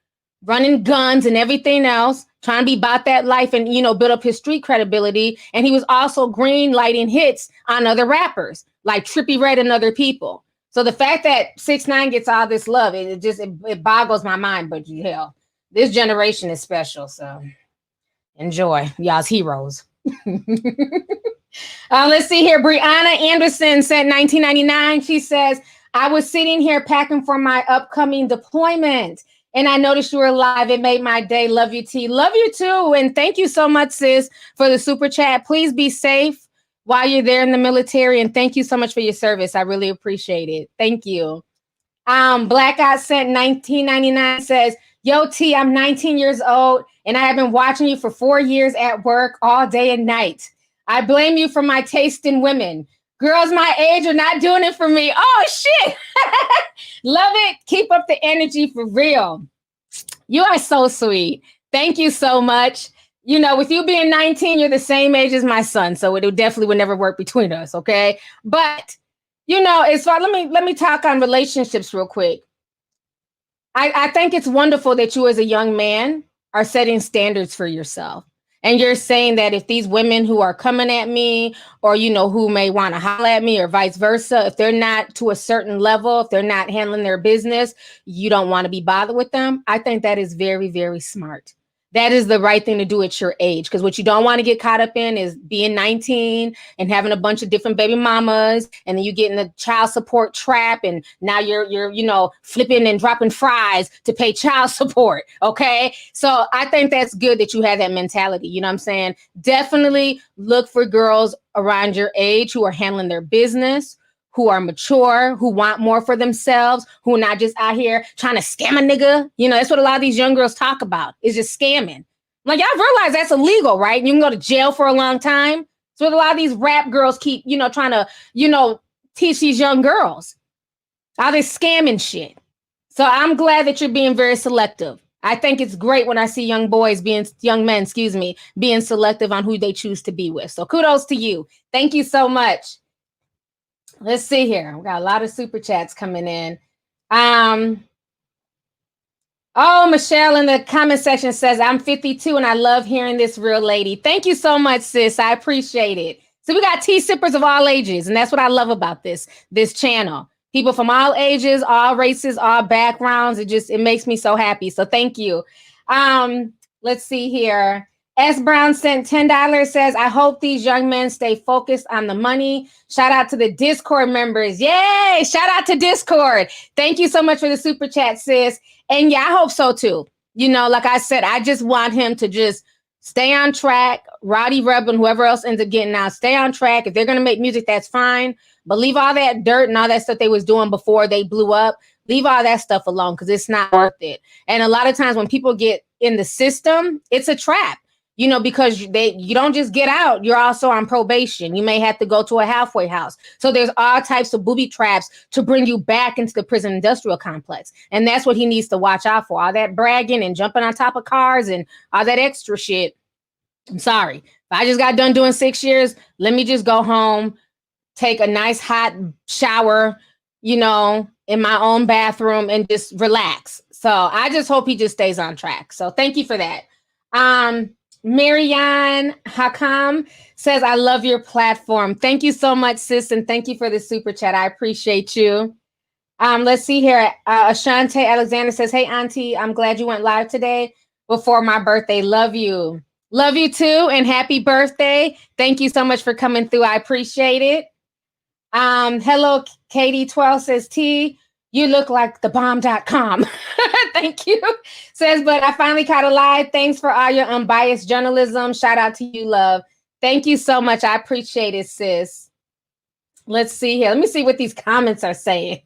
[SPEAKER 1] running guns and everything else, trying to be about that life and, you know, build up his street credibility. And he was also green lighting hits on other rappers like Trippie Redd and other people. So the fact that 6ix9ine gets all this love, it boggles my mind. But hell, this generation is special. So enjoy y'all's heroes. Let's see here. Brianna Anderson said 1999. She says, I was sitting here packing for my upcoming deployment and I noticed you were live. It made my day. Love you, T. Love you too. And thank you so much, sis, for the super chat. Please be safe while you're there in the military. And thank you so much for your service. I really appreciate it. Thank you. Blackout Sent 1999 says, yo, T, I'm 19 years old and I have been watching you for 4 years at work all day and night. I blame you for my taste in women. Girls my age are not doing it for me. Oh, shit. Love it. Keep up the energy for real. You are so sweet. Thank you so much. You know, with you being 19, you're the same age as my son. So it definitely would never work between us. Okay. But, you know, as far, let me talk on relationships real quick. I think it's wonderful that you as a young man are setting standards for yourself. And you're saying that if these women who are coming at me or, you know, who may want to holler at me or vice versa, if they're not to a certain level, if they're not handling their business, you don't want to be bothered with them. I think that is very, very smart. That is the right thing to do at your age. Because what you don't want to get caught up in is being 19 and having a bunch of different baby mamas. And then you get in the child support trap. And now you're, you know, flipping and dropping fries to pay child support. Okay. So I think that's good that you have that mentality. You know what I'm saying? Definitely look for girls around your age who are handling their business, who are mature, who want more for themselves, who are not just out here trying to scam a nigga. You know, that's what a lot of these young girls talk about, is just scamming. Like, y'all realize that's illegal, right? You can go to jail for a long time. So a lot of these rap girls keep, you know, trying to, you know, teach these young girls how they scamming shit. So I'm glad that you're being very selective. I think it's great when I see young men, being selective on who they choose to be with. So kudos to you. Thank you so much. Let's see here. We got a lot of super chats coming in. Oh, Michelle in the comment section says, I'm 52 and I love hearing this real lady. Thank you so much, sis. I appreciate it. So we got tea sippers of all ages. And that's what I love about this channel. People from all ages, all races, all backgrounds. It makes me so happy. So thank you. Let's see here. S. Brown sent $10, says, I hope these young men stay focused on the money. Shout out to the Discord members. Yay! Shout out to Discord. Thank you so much for the super chat, sis. And yeah, I hope so too. You know, like I said, I just want him to just stay on track. Rowdy Rebel and whoever else ends up getting out, stay on track. If they're going to make music, that's fine. But leave all that dirt and all that stuff they was doing before they blew up. Leave all that stuff alone because it's not worth it. And a lot of times when people get in the system, it's a trap. You know, because you don't just get out, you're also on probation. You may have to go to a halfway house. So there's all types of booby traps to bring you back into the prison industrial complex. And that's what he needs to watch out for. All that bragging and jumping on top of cars and all that extra shit. I'm sorry. If I just got done doing 6 years, let me just go home, take a nice hot shower, you know, in my own bathroom and just relax. So I just hope he just stays on track. So thank you for that. Marianne Hakam says, I love your platform. Thank you so much, sis. And thank you for the super chat. I appreciate you. Let's see here. Ashante Alexander says, hey, Auntie, I'm glad you went live today before my birthday. Love you. Love you too. And happy birthday. Thank you so much for coming through. I appreciate it. Hello, Katie12 says, T, you look like the bomb.com. Thank you. Says, but I finally caught a live. Thanks for all your unbiased journalism. Shout out to you, love. Thank you so much. I appreciate it, sis. Let's see here. Let me see what these comments are saying.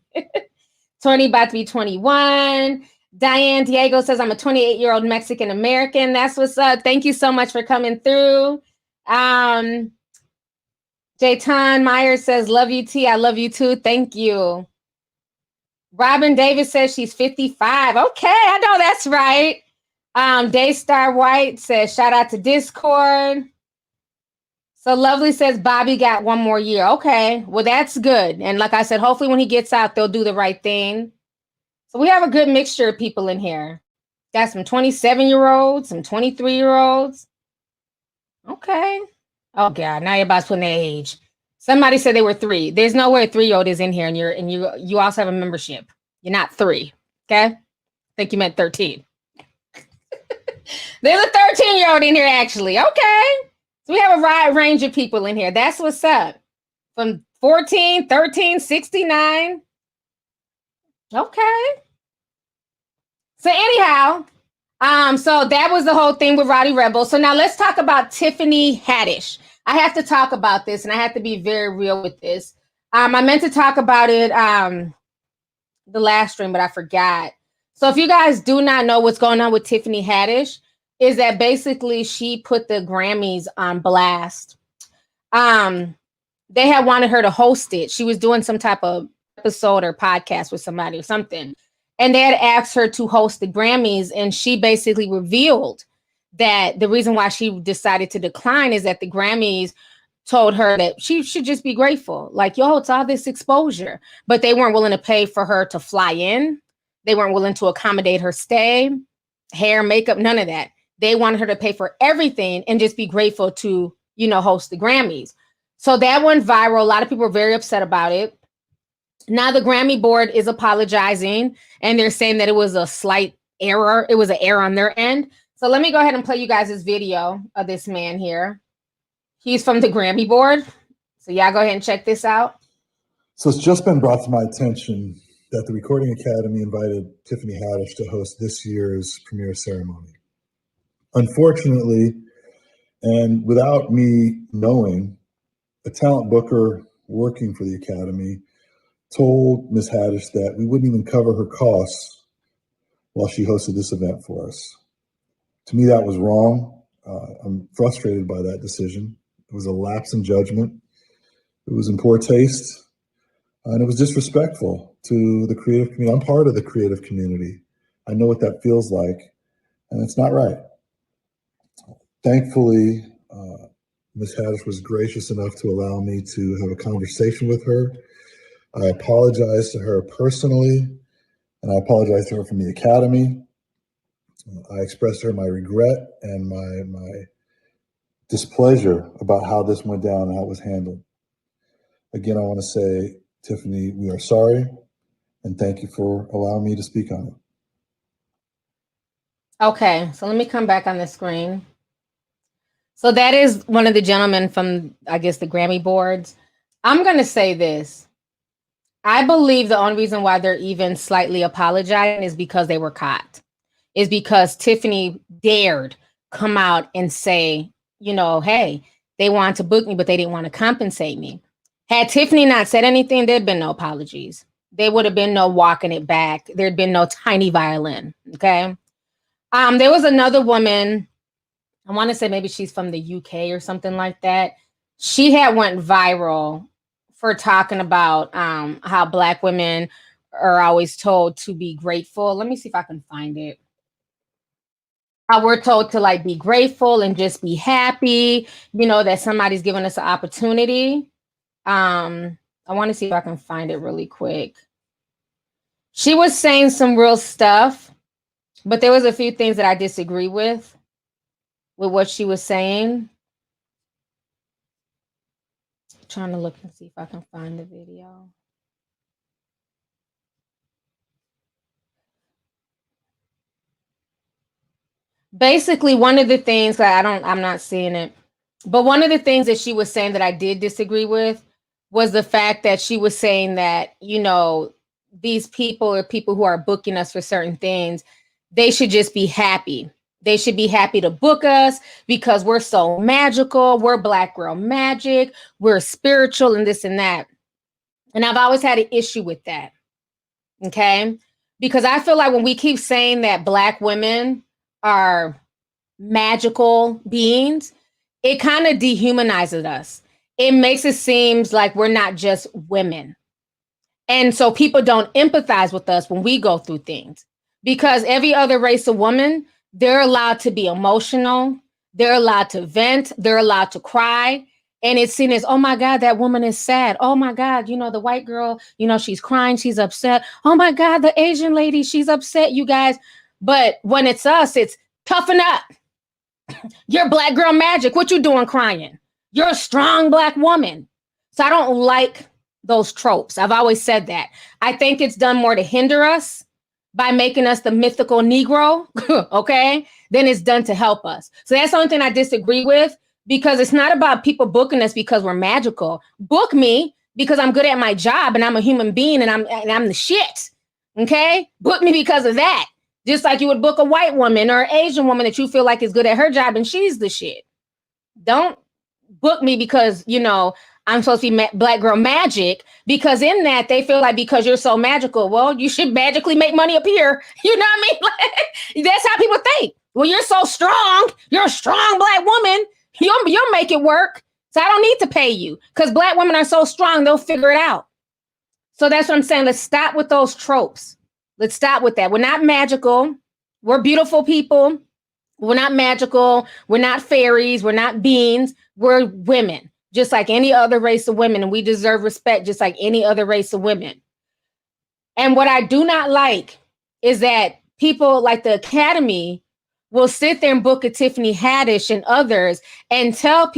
[SPEAKER 1] 20 about to be 21. Diane Diego says, I'm a 28-year-old Mexican American. That's what's up. Thank you so much for coming through. Jayton Myers says, love you, T. I love you too. Thank you. Robin Davis says she's 55. Okay, I know that's right. Daystar White says, shout out to Discord. So Lovely says, Bobby got one more year. Okay, well, that's good. And like I said, hopefully when he gets out, they'll do the right thing. So we have a good mixture of people in here. Got some 27-year-olds, some 23-year-olds. Okay. Oh, God, now you're about to put their age. Somebody said they were 3. There's no way a 3-year-old is in here, and you also have a membership. You're not 3, okay? I think you meant 13. There's a 13-year-old in here, actually. Okay. So we have a wide range of people in here. That's what's up. From 14, 13, 69. Okay. So anyhow, so that was the whole thing with Rowdy Rebel. So now let's talk about Tiffany Haddish. I have to talk about this, and I have to be very real with this. I meant to talk about it the last stream, but I forgot. So if you guys do not know what's going on with Tiffany Haddish, is that basically she put the Grammys on blast. They had wanted her to host it. She was doing some type of episode or podcast with somebody or something. And they had asked her to host the Grammys, and she basically revealed that the reason why she decided to decline is that the Grammys told her that she should just be grateful. Like, yo, it's all this exposure. But they weren't willing to pay for her to fly in. They weren't willing to accommodate her stay, hair, makeup, none of that. They wanted her to pay for everything and just be grateful to, you know, host the Grammys. So that went viral. A lot of people were very upset about it. Now the Grammy board is apologizing, and they're saying that it was a slight error. It was an error on their end. So let me go ahead and play you guys this video of this man here. He's from the Grammy board. So y'all go ahead and check this out.
[SPEAKER 8] So it's just been brought to my attention that the Recording Academy invited Tiffany Haddish to host this year's premiere ceremony. Unfortunately, and without me knowing, a talent booker working for the Academy told Ms. Haddish that we wouldn't even cover her costs while she hosted this event for us. To me, that was wrong. I'm frustrated by that decision. It was a lapse in judgment. It was in poor taste, and it was disrespectful to the creative community. I'm part of the creative community. I know what that feels like, and it's not right. Thankfully, Ms. Haddish was gracious enough to allow me to have a conversation with her. I apologize to her personally, and I apologize to her from the Academy. I expressed to her my regret and my displeasure about how this went down and how it was handled. Again, I want to say, Tiffany, we are sorry, and thank you for allowing me to speak on it.
[SPEAKER 1] Okay, so let me come back on the screen. So that is one of the gentlemen from, I guess, the Grammy boards. I'm going to say this. I believe the only reason why they're even slightly apologizing is because they were caught. Is because Tiffany dared come out and say, you know, hey, they wanted to book me, but they didn't want to compensate me. Had Tiffany not said anything, there'd been no apologies. There would have been no walking it back. There'd been no tiny violin. Okay. There was another woman, I want to say maybe she's from the UK or something like that. She had went viral for talking about how Black women are always told to be grateful. Let me see if I can find it. How we're told to like be grateful and just be happy, you know, that somebody's giving us an opportunity. I want to see if I can find it really quick. She was saying some real stuff, but there was a few things that I disagree with what she was saying. I'm trying to look and see if I can find the video. Basically, one of the things that I'm not seeing it, but one of the things that she was saying that I did disagree with was the fact that she was saying that, you know, these people are people who are booking us for certain things. They should just be happy. They should be happy to book us because we're so magical. We're Black girl magic. We're spiritual and this and that. And I've always had an issue with that. Okay. Because I feel like when we keep saying that Black women are magical beings, it kind of dehumanizes us. It makes it seem like we're not just women. And so people don't empathize with us when we go through things, because every other race of woman, they're allowed to be emotional. They're allowed to vent. They're allowed to cry. And it's seen as, oh my God, that woman is sad. Oh my God, you know, the white girl, you know, she's crying, she's upset. Oh my God, the Asian lady, she's upset, you guys. But when it's us, it's toughen up. You're Black girl magic. What you doing crying? You're a strong Black woman. So I don't like those tropes. I've always said that. I think it's done more to hinder us by making us the mythical Negro, okay, than it's done to help us. So that's the only thing I disagree with, because it's not about people booking us because we're magical. Book me because I'm good at my job and I'm a human being and I'm the shit, okay? Book me because of that. Just like you would book a white woman or Asian woman that you feel like is good at her job and she's the shit. Don't book me because, you know, I'm supposed to be Black girl magic, because in that they feel like because you're so magical, well, you should magically make money up here. You know what I mean? Like, that's how people think. Well, you're so strong. You're a strong Black woman. You'll make it work. So I don't need to pay you because Black women are so strong. They'll figure it out. So that's what I'm saying. Let's stop with those tropes. Let's stop with that. We're not magical. We're beautiful people. We're not magical. We're not fairies. We're not beings. We're women, just like any other race of women. And we deserve respect just like any other race of women. And what I do not like is that people like the Academy will sit there and book a Tiffany Haddish and others and tell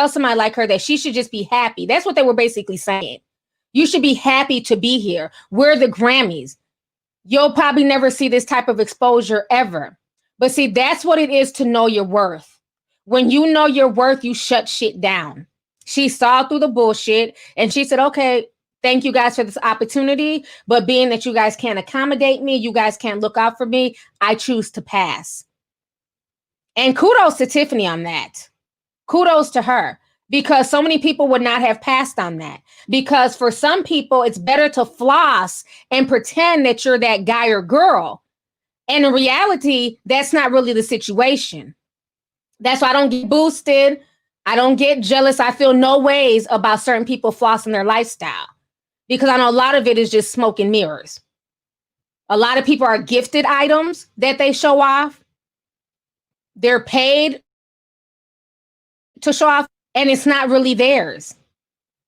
[SPEAKER 1] somebody like her that she should just be happy. That's what they were basically saying. You should be happy to be here. We're the Grammys. You'll probably never see this type of exposure ever. But see, that's what it is to know your worth. When you know your worth, you shut shit down. She saw through the bullshit and she said, okay, thank you guys for this opportunity. But being that you guys can't accommodate me, you guys can't look out for me, I choose to pass. And kudos to Tiffany on that. Kudos to her, because so many people would not have passed on that. Because for some people, it's better to floss and pretend that you're that guy or girl. And in reality, that's not really the situation. That's why I don't get boosted. I don't get jealous. I feel no ways about certain people flossing their lifestyle, because I know a lot of it is just smoke and mirrors. A lot of people are gifted items that they show off. They're paid to show off, and it's not really theirs.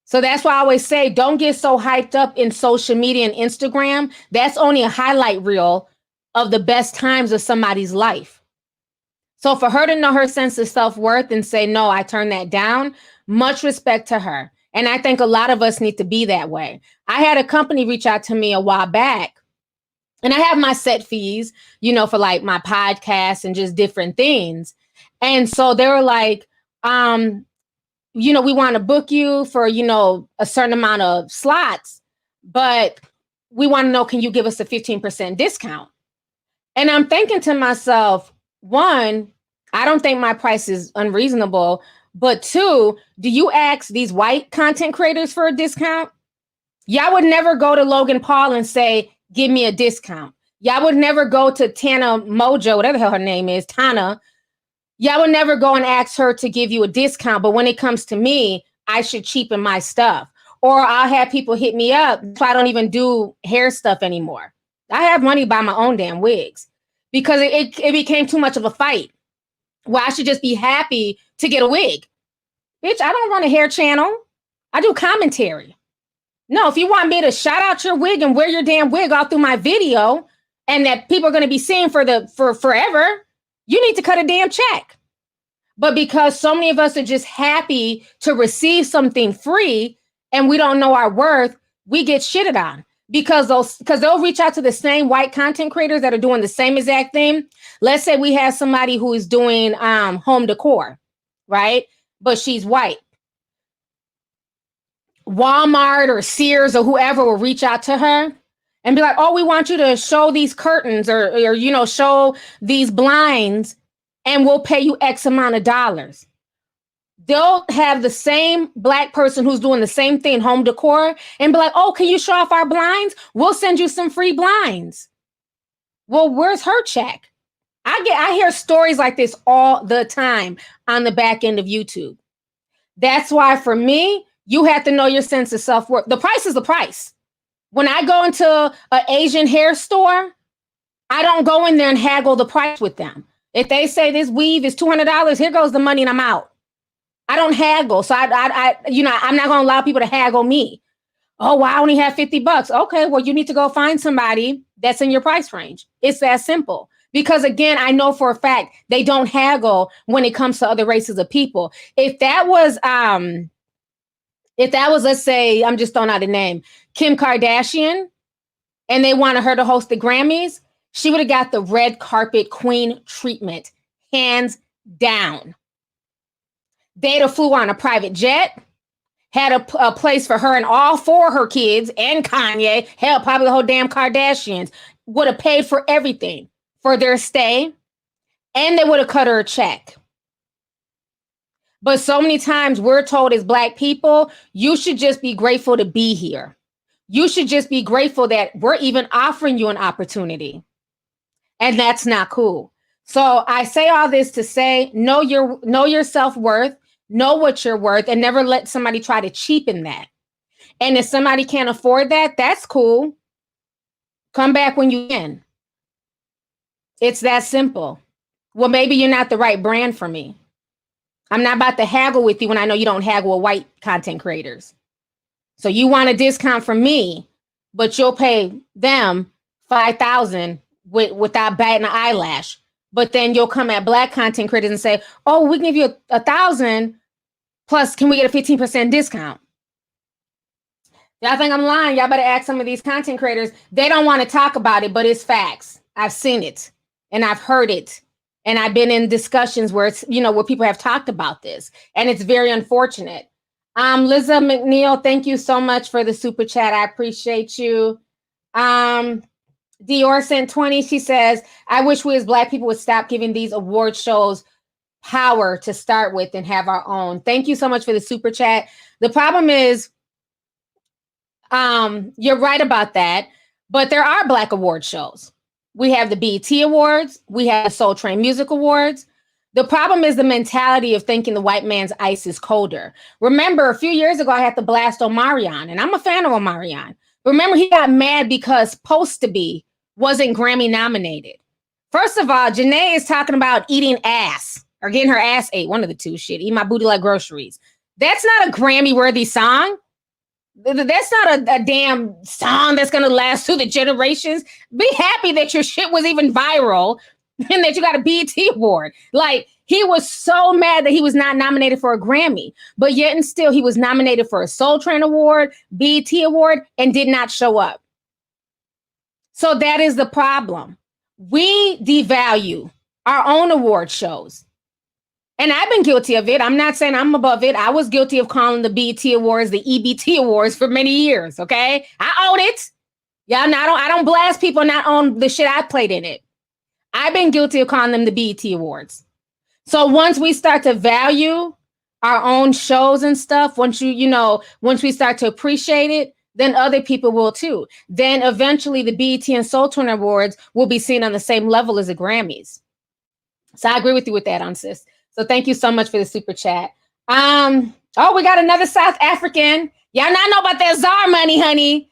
[SPEAKER 1] So that's why I always say, don't get so hyped up in social media and Instagram. That's only a highlight reel of the best times of somebody's life. So for her to know her sense of self-worth and say, no, I turn that down, much respect to her. And I think a lot of us need to be that way. I had a company reach out to me a while back, and I have my set fees, you know, for like my podcast and just different things. And so they were like, you know, we want to book you for, you know, a certain amount of slots, but we want to know, can you give us a 15% discount? And I'm thinking to myself, one, I don't think my price is unreasonable. But two, do you ask these white content creators for a discount? Y'all would never go to Logan Paul and say, give me a discount. Y'all would never go to Tana Mojo, whatever the hell her name is, Tana. Y'all would never go and ask her to give you a discount. But when it comes to me, I should cheapen my stuff. Or I'll have people hit me up so I don't even do hair stuff anymore. I have money to buy my own damn wigs, because it became too much of a fight. Well, I should just be happy to get a wig. Bitch, I don't run a hair channel. I do commentary. No, if you want me to shout out your wig and wear your damn wig all through my video and that people are going to be seeing for forever, you need to cut a damn check. But because so many of us are just happy to receive something free and we don't know our worth, we get shitted on because they'll reach out to the same white content creators that are doing the same exact thing. Let's say we have somebody who is doing home decor, right? But she's white. Walmart or Sears or whoever will reach out to her and be like, oh, we want you to show these curtains or show these blinds and we'll pay you X amount of dollars. They'll have the same black person who's doing the same thing, home decor, and be like, oh, can you show off our blinds? We'll send you some free blinds. Well, where's her check? I hear stories like this all the time on the back end of YouTube. That's why for me, you have to know your sense of self-worth. The price is the price. When I go into an Asian hair store, I don't go in there and haggle the price with them. If they say this weave is $200, here goes the money and I'm out. I don't haggle. So I'm not going to allow people to haggle me. Oh, well, I only have $50. Okay, well, you need to go find somebody that's in your price range. It's that simple. Because again, I know for a fact they don't haggle when it comes to other races of people. If that was, let's say, I'm just throwing out a name, Kim Kardashian, and they wanted her to host the Grammys, she would have got the red carpet queen treatment, hands down. They'd have flew on a private jet, had a place for her and all four of her kids and Kanye, hell, probably the whole damn Kardashians, would have paid for everything for their stay, and they would have cut her a check. But so many times we're told as Black people, you should just be grateful to be here. You should just be grateful that we're even offering you an opportunity. And that's not cool. So I say all this to say, know your self-worth, know what you're worth, and never let somebody try to cheapen that. And if somebody can't afford that, that's cool. Come back when you can. It's that simple. Well, maybe you're not the right brand for me. I'm not about to haggle with you when I know you don't haggle with white content creators. So you want a discount from me, but you'll pay them $5,000 without batting an eyelash. But then you'll come at Black content creators and say, oh, we can give you $1,000 plus can we get a 15% discount? Y'all think I'm lying? Y'all better ask some of these content creators. They don't want to talk about it, but it's facts. I've seen it and I've heard it. And I've been in discussions where it's, where people have talked about this, and it's very unfortunate. Liza McNeil, thank you so much for the super chat. I appreciate you. Dior sent 20. She says, I wish we as Black people would stop giving these award shows power to start with and have our own. Thank you so much for the super chat. The problem is, you're right about that, but there are Black award shows. We have the BET Awards. We have the Soul Train Music Awards. The problem is the mentality of thinking the white man's ice is colder. Remember, a few years ago, I had to blast Omarion, and I'm a fan of Omarion. Remember, he got mad because Supposed to Be wasn't Grammy nominated. First of all, Janae is talking about eating ass or getting her ass ate. One of the two. Shit, eat my booty like groceries. That's not a Grammy-worthy song. That's not a damn song that's going to last through the generations. Be happy that your shit was even viral and that you got a BET award. Like, he was so mad that he was not nominated for a Grammy, but yet and still he was nominated for a Soul Train Award, BET Award, and did not show up. So that is the problem. We devalue our own award shows. And I've been guilty of it. I'm not saying I'm above it. I was guilty of calling the BET Awards the EBT Awards for many years, okay? I own it. Yeah, I don't blast people not own the shit I played in it. I've been guilty of calling them the BET Awards. So once we start to value our own shows and stuff, once we start to appreciate it, then other people will too. Then eventually the BET and Soul Train Awards will be seen on the same level as the Grammys. So I agree with you with that, sis. So thank you so much for the super chat. We got another South African. Y'all not know about that ZAR money, honey.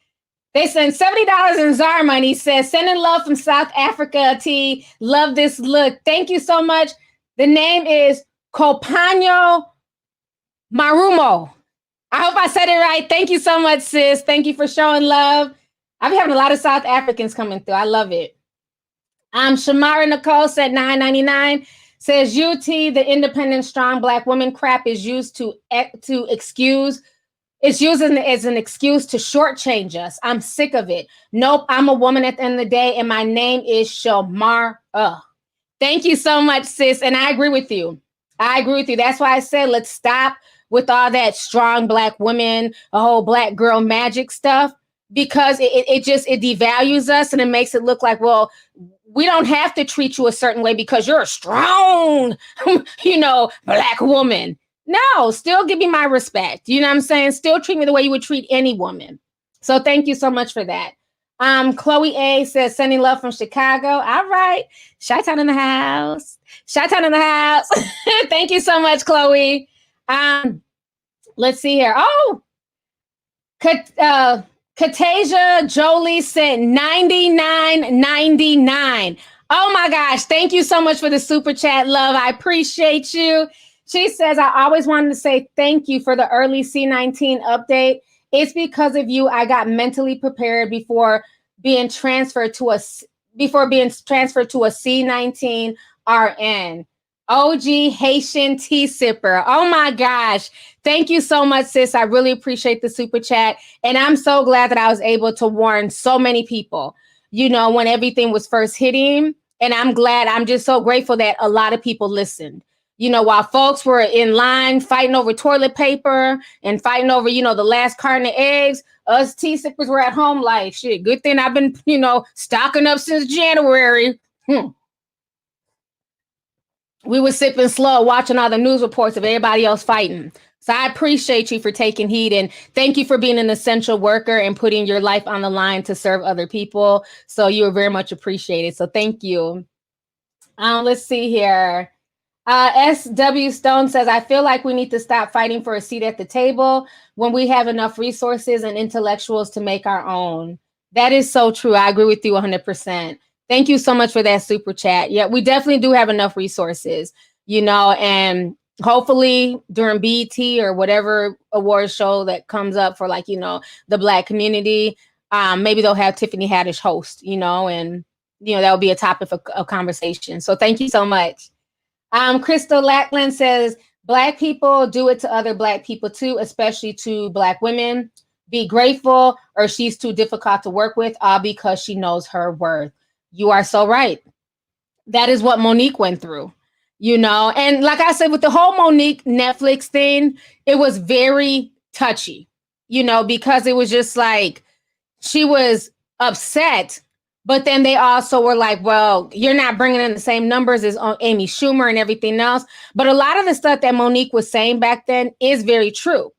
[SPEAKER 1] They sent $70 in ZAR money. Says, sending love from South Africa, T. Love this look. Thank you so much. The name is Kopano Marumo. I hope I said it right. Thank you so much, sis. Thank you for showing love. I've been having a lot of South Africans coming through. I love it. Shamara Nicole said $9.99. Says UT, the independent, strong Black woman crap is used to excuse. It's used as an excuse to shortchange us. I'm sick of it. Nope, I'm a woman at the end of the day, and my name is Shmurda. Thank you so much, sis. And I agree with you. That's why I said let's stop with all that strong Black women, a whole Black girl magic stuff, because it devalues us and it makes it look like, well, we don't have to treat you a certain way because you're a strong, Black woman. No, still give me my respect. You know what I'm saying? Still treat me the way you would treat any woman. So thank you so much for that. Chloe A says, sending love from Chicago. All right. Chi-Town in the house. Chi-Town in the house. Thank you so much, Chloe. Let's see here. Oh, Katasia Jolie sent $99.99. Oh my gosh. Thank you so much for the super chat, love. I appreciate you. She says, I always wanted to say thank you for the early C19 update. It's because of you I got mentally prepared before being transferred to a C19 RN. OG Haitian tea sipper. Oh my gosh. Thank you so much, sis. I really appreciate the super chat. And I'm so glad that I was able to warn so many people, when everything was first hitting. And I'm just so grateful that a lot of people listened. While folks were in line fighting over toilet paper and fighting over, the last carton of eggs, us tea sippers were at home like, shit, good thing I've been, stocking up since January. We were sipping slow, watching all the news reports of everybody else fighting. So I appreciate you for taking heed, and thank you for being an essential worker and putting your life on the line to serve other people. So you are very much appreciated. So thank you. Let's see here. SW Stone says, I feel like we need to stop fighting for a seat at the table when we have enough resources and intellectuals to make our own. That is so true. I agree with you 100%. Thank you so much for that super chat. Yeah, we definitely do have enough resources, and hopefully during BET or whatever award show that comes up for the Black community, maybe they'll have Tiffany Haddish host, and that will be a topic of conversation. So thank you so much. Crystal Lackland says, Black people do it to other Black people too, especially to Black women. Be grateful or she's too difficult to work with, all because she knows her worth. You are so right. That is what Monique went through, and like I said, with the whole Monique Netflix thing, it was very touchy, because it was just like she was upset. But then they also were like, well, you're not bringing in the same numbers as Amy Schumer and everything else. But a lot of the stuff that Monique was saying back then is very true.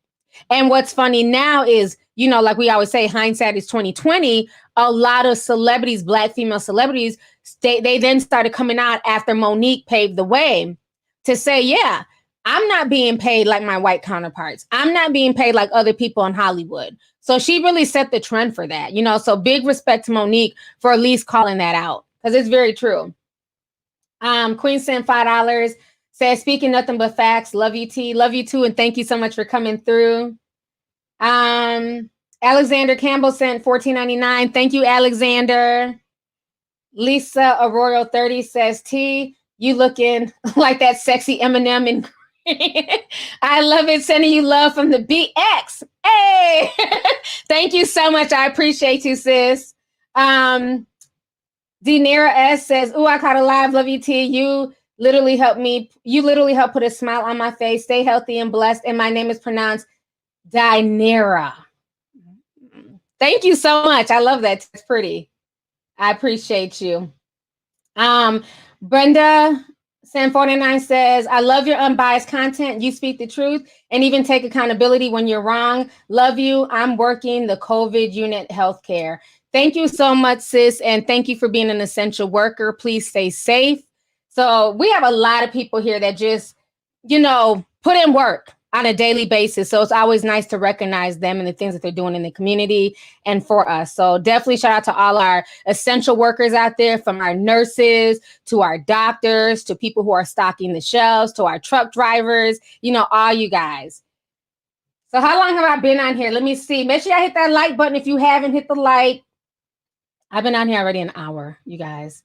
[SPEAKER 1] And what's funny now is, like we always say, hindsight is 2020. A lot of celebrities, Black female celebrities, they then started coming out after Monique paved the way to say, yeah, I'm not being paid like my white counterparts. I'm not being paid like other people in Hollywood. So she really set the trend for that, so big respect to Monique for at least calling that out, because it's very true. Queen sent $5, says, speaking nothing but facts. Love you, T. Love you too. And thank you so much for coming through. Alexander Campbell sent $14.99. Thank you, Alexander. Lisa Arroyo 30 says, T, you looking like that sexy Eminem and I love it. Sending you love from the BX. Hey, thank you so much. I appreciate you, sis. Dinera S says, ooh, I caught a live. Love you, T. You literally helped me. You literally helped put a smile on my face. Stay healthy and blessed. And my name is pronounced Dinera. Thank you so much. I love that. It's pretty. I appreciate you. Brenda Sam 49 says, I love your unbiased content. You speak the truth and even take accountability when you're wrong. Love you. I'm working the COVID unit healthcare. Thank you so much, sis. And thank you for being an essential worker. Please stay safe. So we have a lot of people here that just, put in work on a daily basis. So it's always nice to recognize them and the things that they're doing in the community and for us. So definitely shout out to all our essential workers out there, from our nurses to our doctors, to people who are stocking the shelves, to our truck drivers, all you guys. So how long have I been on here? Let me see. Make sure y'all hit that like button if you haven't hit the like. I've been on here already an hour, you guys.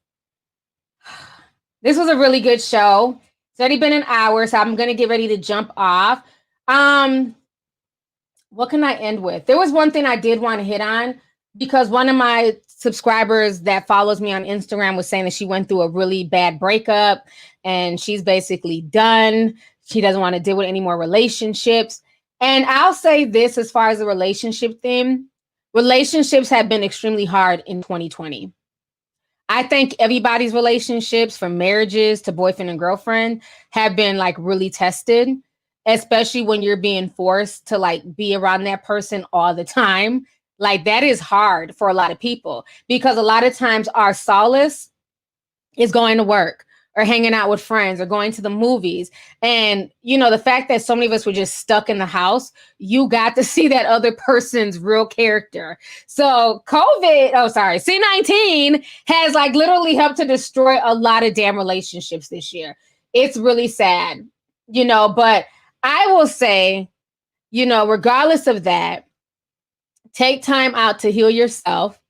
[SPEAKER 1] This was a really good show. It's already been an hour, so I'm gonna get ready to jump off. What can I end with? There was one thing I did want to hit on because one of my subscribers that follows me on Instagram was saying that she went through a really bad breakup and she's basically done. She doesn't want to deal with any more relationships. And I'll say this as far as the relationship thing, relationships have been extremely hard in 2020. I think everybody's relationships, from marriages to boyfriend and girlfriend, have been like really tested, especially when you're being forced to like be around that person all the time. Like that is hard for a lot of people because a lot of times our solace is going to work or hanging out with friends or going to the movies. And, you know, the fact that so many of us were just stuck in the house, you got to see that other person's real character. So C-19 has like literally helped to destroy a lot of damn relationships this year. It's really sad, you know, but I will say, you know, regardless of that, take time out to heal yourself.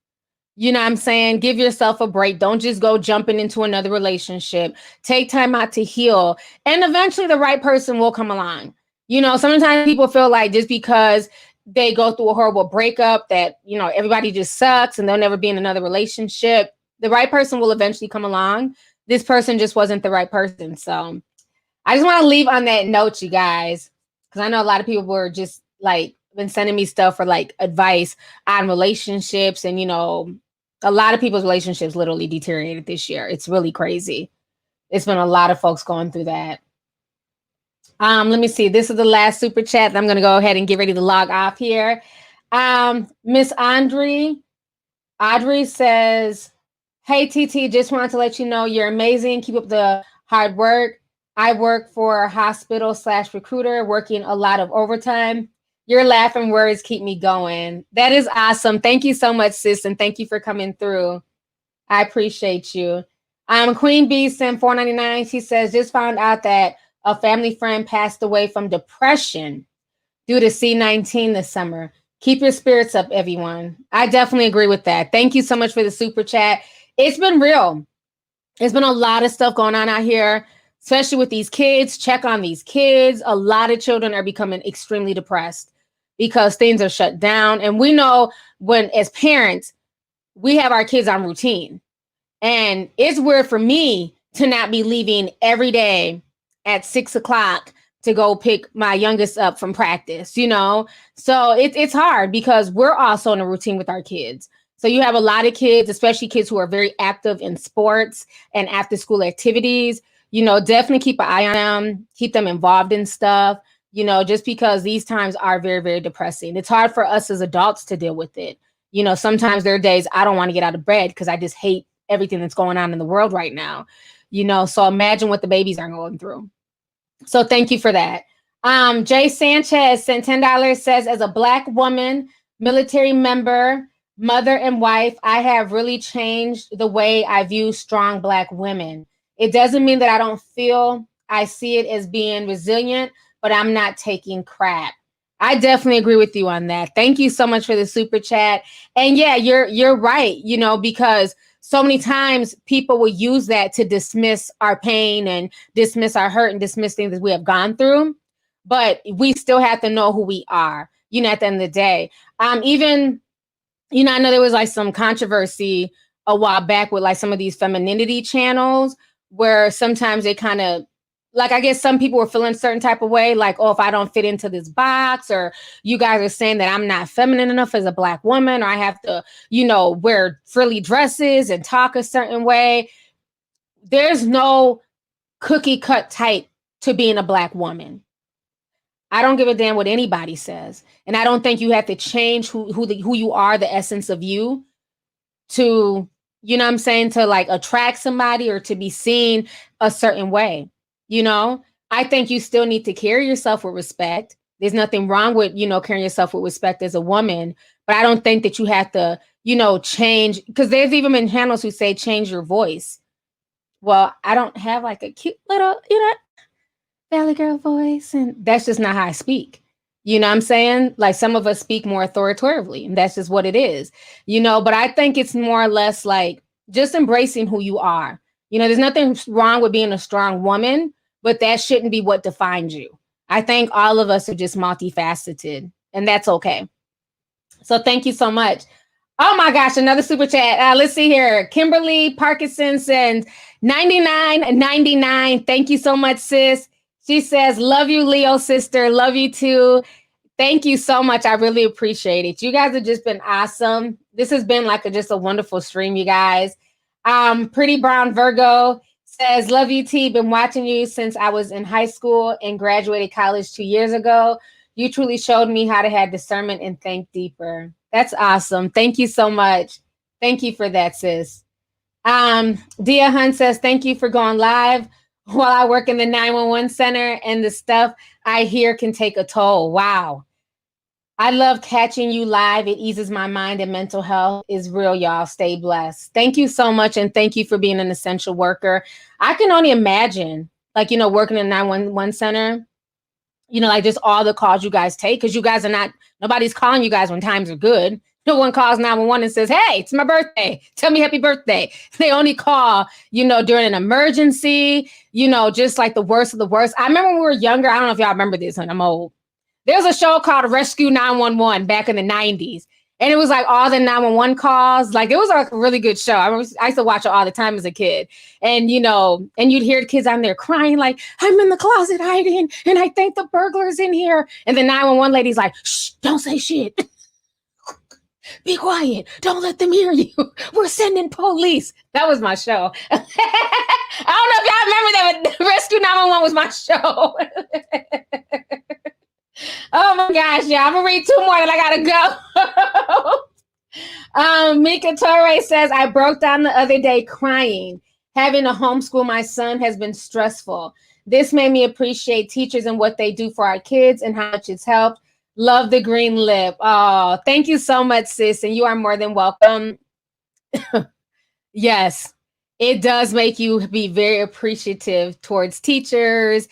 [SPEAKER 1] You know what I'm saying? Give yourself a break. Don't just go jumping into another relationship. Take time out to heal. And eventually the right person will come along. You know, sometimes people feel like just because they go through a horrible breakup that, you know, everybody just sucks and they'll never be in another relationship. The right person will eventually come along. This person just wasn't the right person. So I just want to leave on that note, you guys, because I know a lot of people were just like been sending me stuff for like advice on relationships, and you know, a lot of people's relationships literally deteriorated this year. It's really crazy. It's been a lot of folks going through that. Let me see. This is the last super chat. I'm going to go ahead and get ready to log off here. Miss Audrey says, "Hey TT, just wanted to let you know you're amazing. Keep up the hard work. I work for a hospital/recruiter, working a lot of overtime. Your laughing words keep me going." That is awesome. Thank you so much, sis, and thank you for coming through. I appreciate you. Queen Bee sent $4.99. She says, "Just found out that a family friend passed away from depression due to C-19 this summer. Keep your spirits up, everyone." I definitely agree with that. Thank you so much for the super chat. It's been real. There's been a lot of stuff going on out here, especially with these kids. Check on these kids. A lot of children are becoming extremely depressed because things are shut down. And we know when, as parents, we have our kids on routine. And it's weird for me to not be leaving every day at 6 o'clock to go pick my youngest up from practice, you know? So it's hard because we're also in a routine with our kids. So you have a lot of kids, especially kids who are very active in sports and after school activities. You know, definitely keep an eye on them, keep them involved in stuff. You know, just because these times are very, very depressing. It's hard for us as adults to deal with it. You know, sometimes there are days I don't want to get out of bed because I just hate everything that's going on in the world right now. You know, so imagine what the babies are going through. So thank you for that. Jay Sanchez sent $10, says, "As a Black woman, military member, mother and wife, I have really changed the way I view strong Black women. It doesn't mean that I don't feel I see it as being resilient, but I'm not taking crap." I definitely agree with you on that. Thank you so much for the super chat. And yeah, you're right, you know, because so many times people will use that to dismiss our pain and dismiss our hurt and dismiss things that we have gone through. But we still have to know who we are, you know, at the end of the day. Even, you know, I know there was like some controversy a while back with like some of these femininity channels where sometimes they kind of, like, I guess some people were feeling a certain type of way, like, oh, if I don't fit into this box, or you guys are saying that I'm not feminine enough as a Black woman, or I have to, you know, wear frilly dresses and talk a certain way. There's no cookie cut type to being a Black woman. I don't give a damn what anybody says. And I don't think you have to change who you are, the essence of you, to, you know what I'm saying, to like attract somebody or to be seen a certain way. You know, I think you still need to carry yourself with respect. There's nothing wrong with, you know, carrying yourself with respect as a woman, but I don't think that you have to, you know, change, because there's even been channels who say change your voice. Well, I don't have like a cute little, you know, Valley Girl voice, and that's just not how I speak. You know what I'm saying? Like some of us speak more authoritatively, and that's just what it is, you know, but I think it's more or less like just embracing who you are. You know, there's nothing wrong with being a strong woman, but that shouldn't be what defines you. I think all of us are just multifaceted, and that's okay. So thank you so much. Oh my gosh, another super chat. Let's see here. Kimberly Parkinson sends 99.99. Thank you so much, sis. She says, love you, Leo sister. Love you too. Thank you so much. I really appreciate it. You guys have just been awesome. This has been like just a wonderful stream, you guys. Pretty Brown Virgo says, love you, T. Been watching you since I was in high school and graduated college 2 years ago. You truly showed me how to have discernment and think deeper. That's awesome. Thank you so much. Thank you for that, sis. Dia Hunt says, thank you for going live while I work in the 911 center, and the stuff I hear can take a toll. Wow. I love catching you live. It eases my mind, and mental health is real, y'all. Stay blessed. Thank you so much. And thank you for being an essential worker. I can only imagine, like, you know, working in a 911 center, you know, like just all the calls you guys take, because you guys are not, nobody's calling you guys when times are good. No one calls 911 and says, hey, it's my birthday. Tell me happy birthday. They only call, you know, during an emergency, you know, just like the worst of the worst. I remember when we were younger, I don't know if y'all remember this, and I'm old. There was a show called Rescue 911 back in the 90s. And it was like all the 911 calls. Like it was like a really good show. I used to watch it all the time as a kid. And, you know, and you'd hear the kids on there crying like, I'm in the closet hiding and I think the burglar's in here. And the 911 lady's like, shh, don't say shit. Be quiet. Don't let them hear you. We're sending police. That was my show. I don't know if y'all remember that, but Rescue 911 was my show. Oh my gosh, yeah, I'm gonna read two more and I gotta go. Mika Torre says, I broke down the other day crying. Having to homeschool my son has been stressful. This made me appreciate teachers and what they do for our kids and how much it's helped. Love the green lip. Oh, thank you so much, sis. And you are more than welcome. Yes, it does make you be very appreciative towards teachers,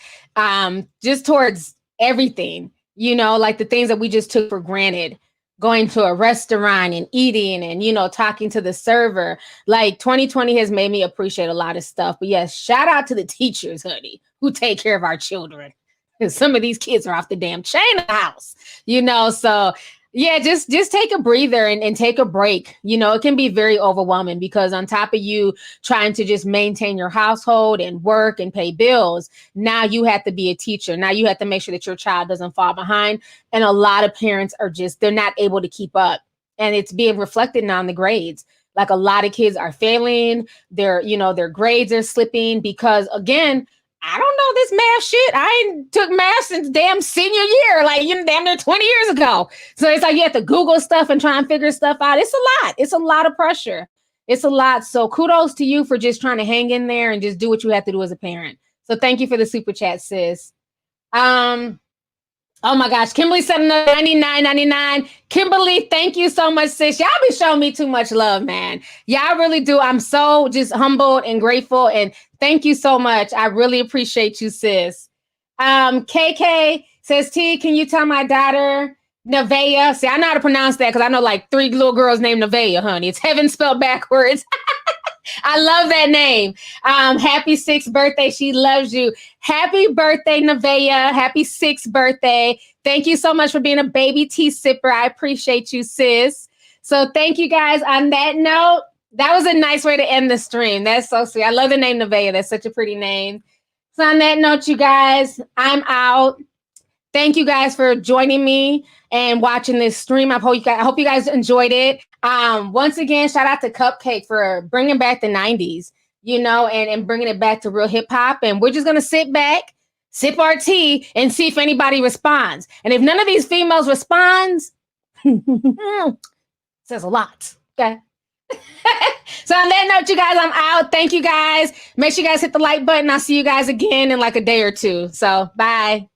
[SPEAKER 1] just towards everything. You know, like the things that we just took for granted, going to a restaurant and eating and, you know, talking to the server. Like 2020 has made me appreciate a lot of stuff. But yes, shout out to the teachers, honey, who take care of our children. Because some of these kids are off the damn chain of the house, you know. So yeah, just take a breather and take a break. You know, it can be very overwhelming because on top of you trying to just maintain your household and work and pay bills, now you have to be a teacher. Now you have to make sure that your child doesn't fall behind. And a lot of parents are just, they're not able to keep up. And it's being reflected now in the grades. Like a lot of kids are failing. Their grades are slipping because, again, I don't know this math shit. I ain't took math since damn senior year, like, you know, damn near 20 years ago. So it's like you have to Google stuff and try and figure stuff out. It's a lot. It's a lot of pressure. It's a lot. So kudos to you for just trying to hang in there and just do what you have to do as a parent. So thank you for the super chat, sis. Oh my gosh, Kimberly said another $99.99. Kimberly, thank you so much, sis. Y'all be showing me too much love, man. Y'all really do. I'm so just humbled and grateful, and thank you so much. I really appreciate you, sis. KK says, T, can you tell my daughter Nevaeh? See, I know how to pronounce that because I know like 3 little girls named Nevaeh, honey. It's heaven spelled backwards. I love that name. Happy 6th birthday. She loves you. Happy birthday, Nevaeh. Happy 6th birthday. Thank you so much for being a baby tea sipper. I appreciate you, sis. So thank you guys. On that note, that was a nice way to end the stream. That's so sweet. I love the name Nevaeh. That's such a pretty name. So on that note, you guys, I'm out. Thank you guys for joining me and watching this stream. I hope you guys enjoyed it. Once again, shout out to CupcakKe for bringing back the 90s, you know, and bringing it back to real hip hop. And we're just going to sit back, sip our tea, and see if anybody responds. And if none of these females responds, says a lot. Okay. So on that note, you guys, I'm out. Thank you guys. Make sure you guys hit the like button. I'll see you guys again in like a day or two. So bye.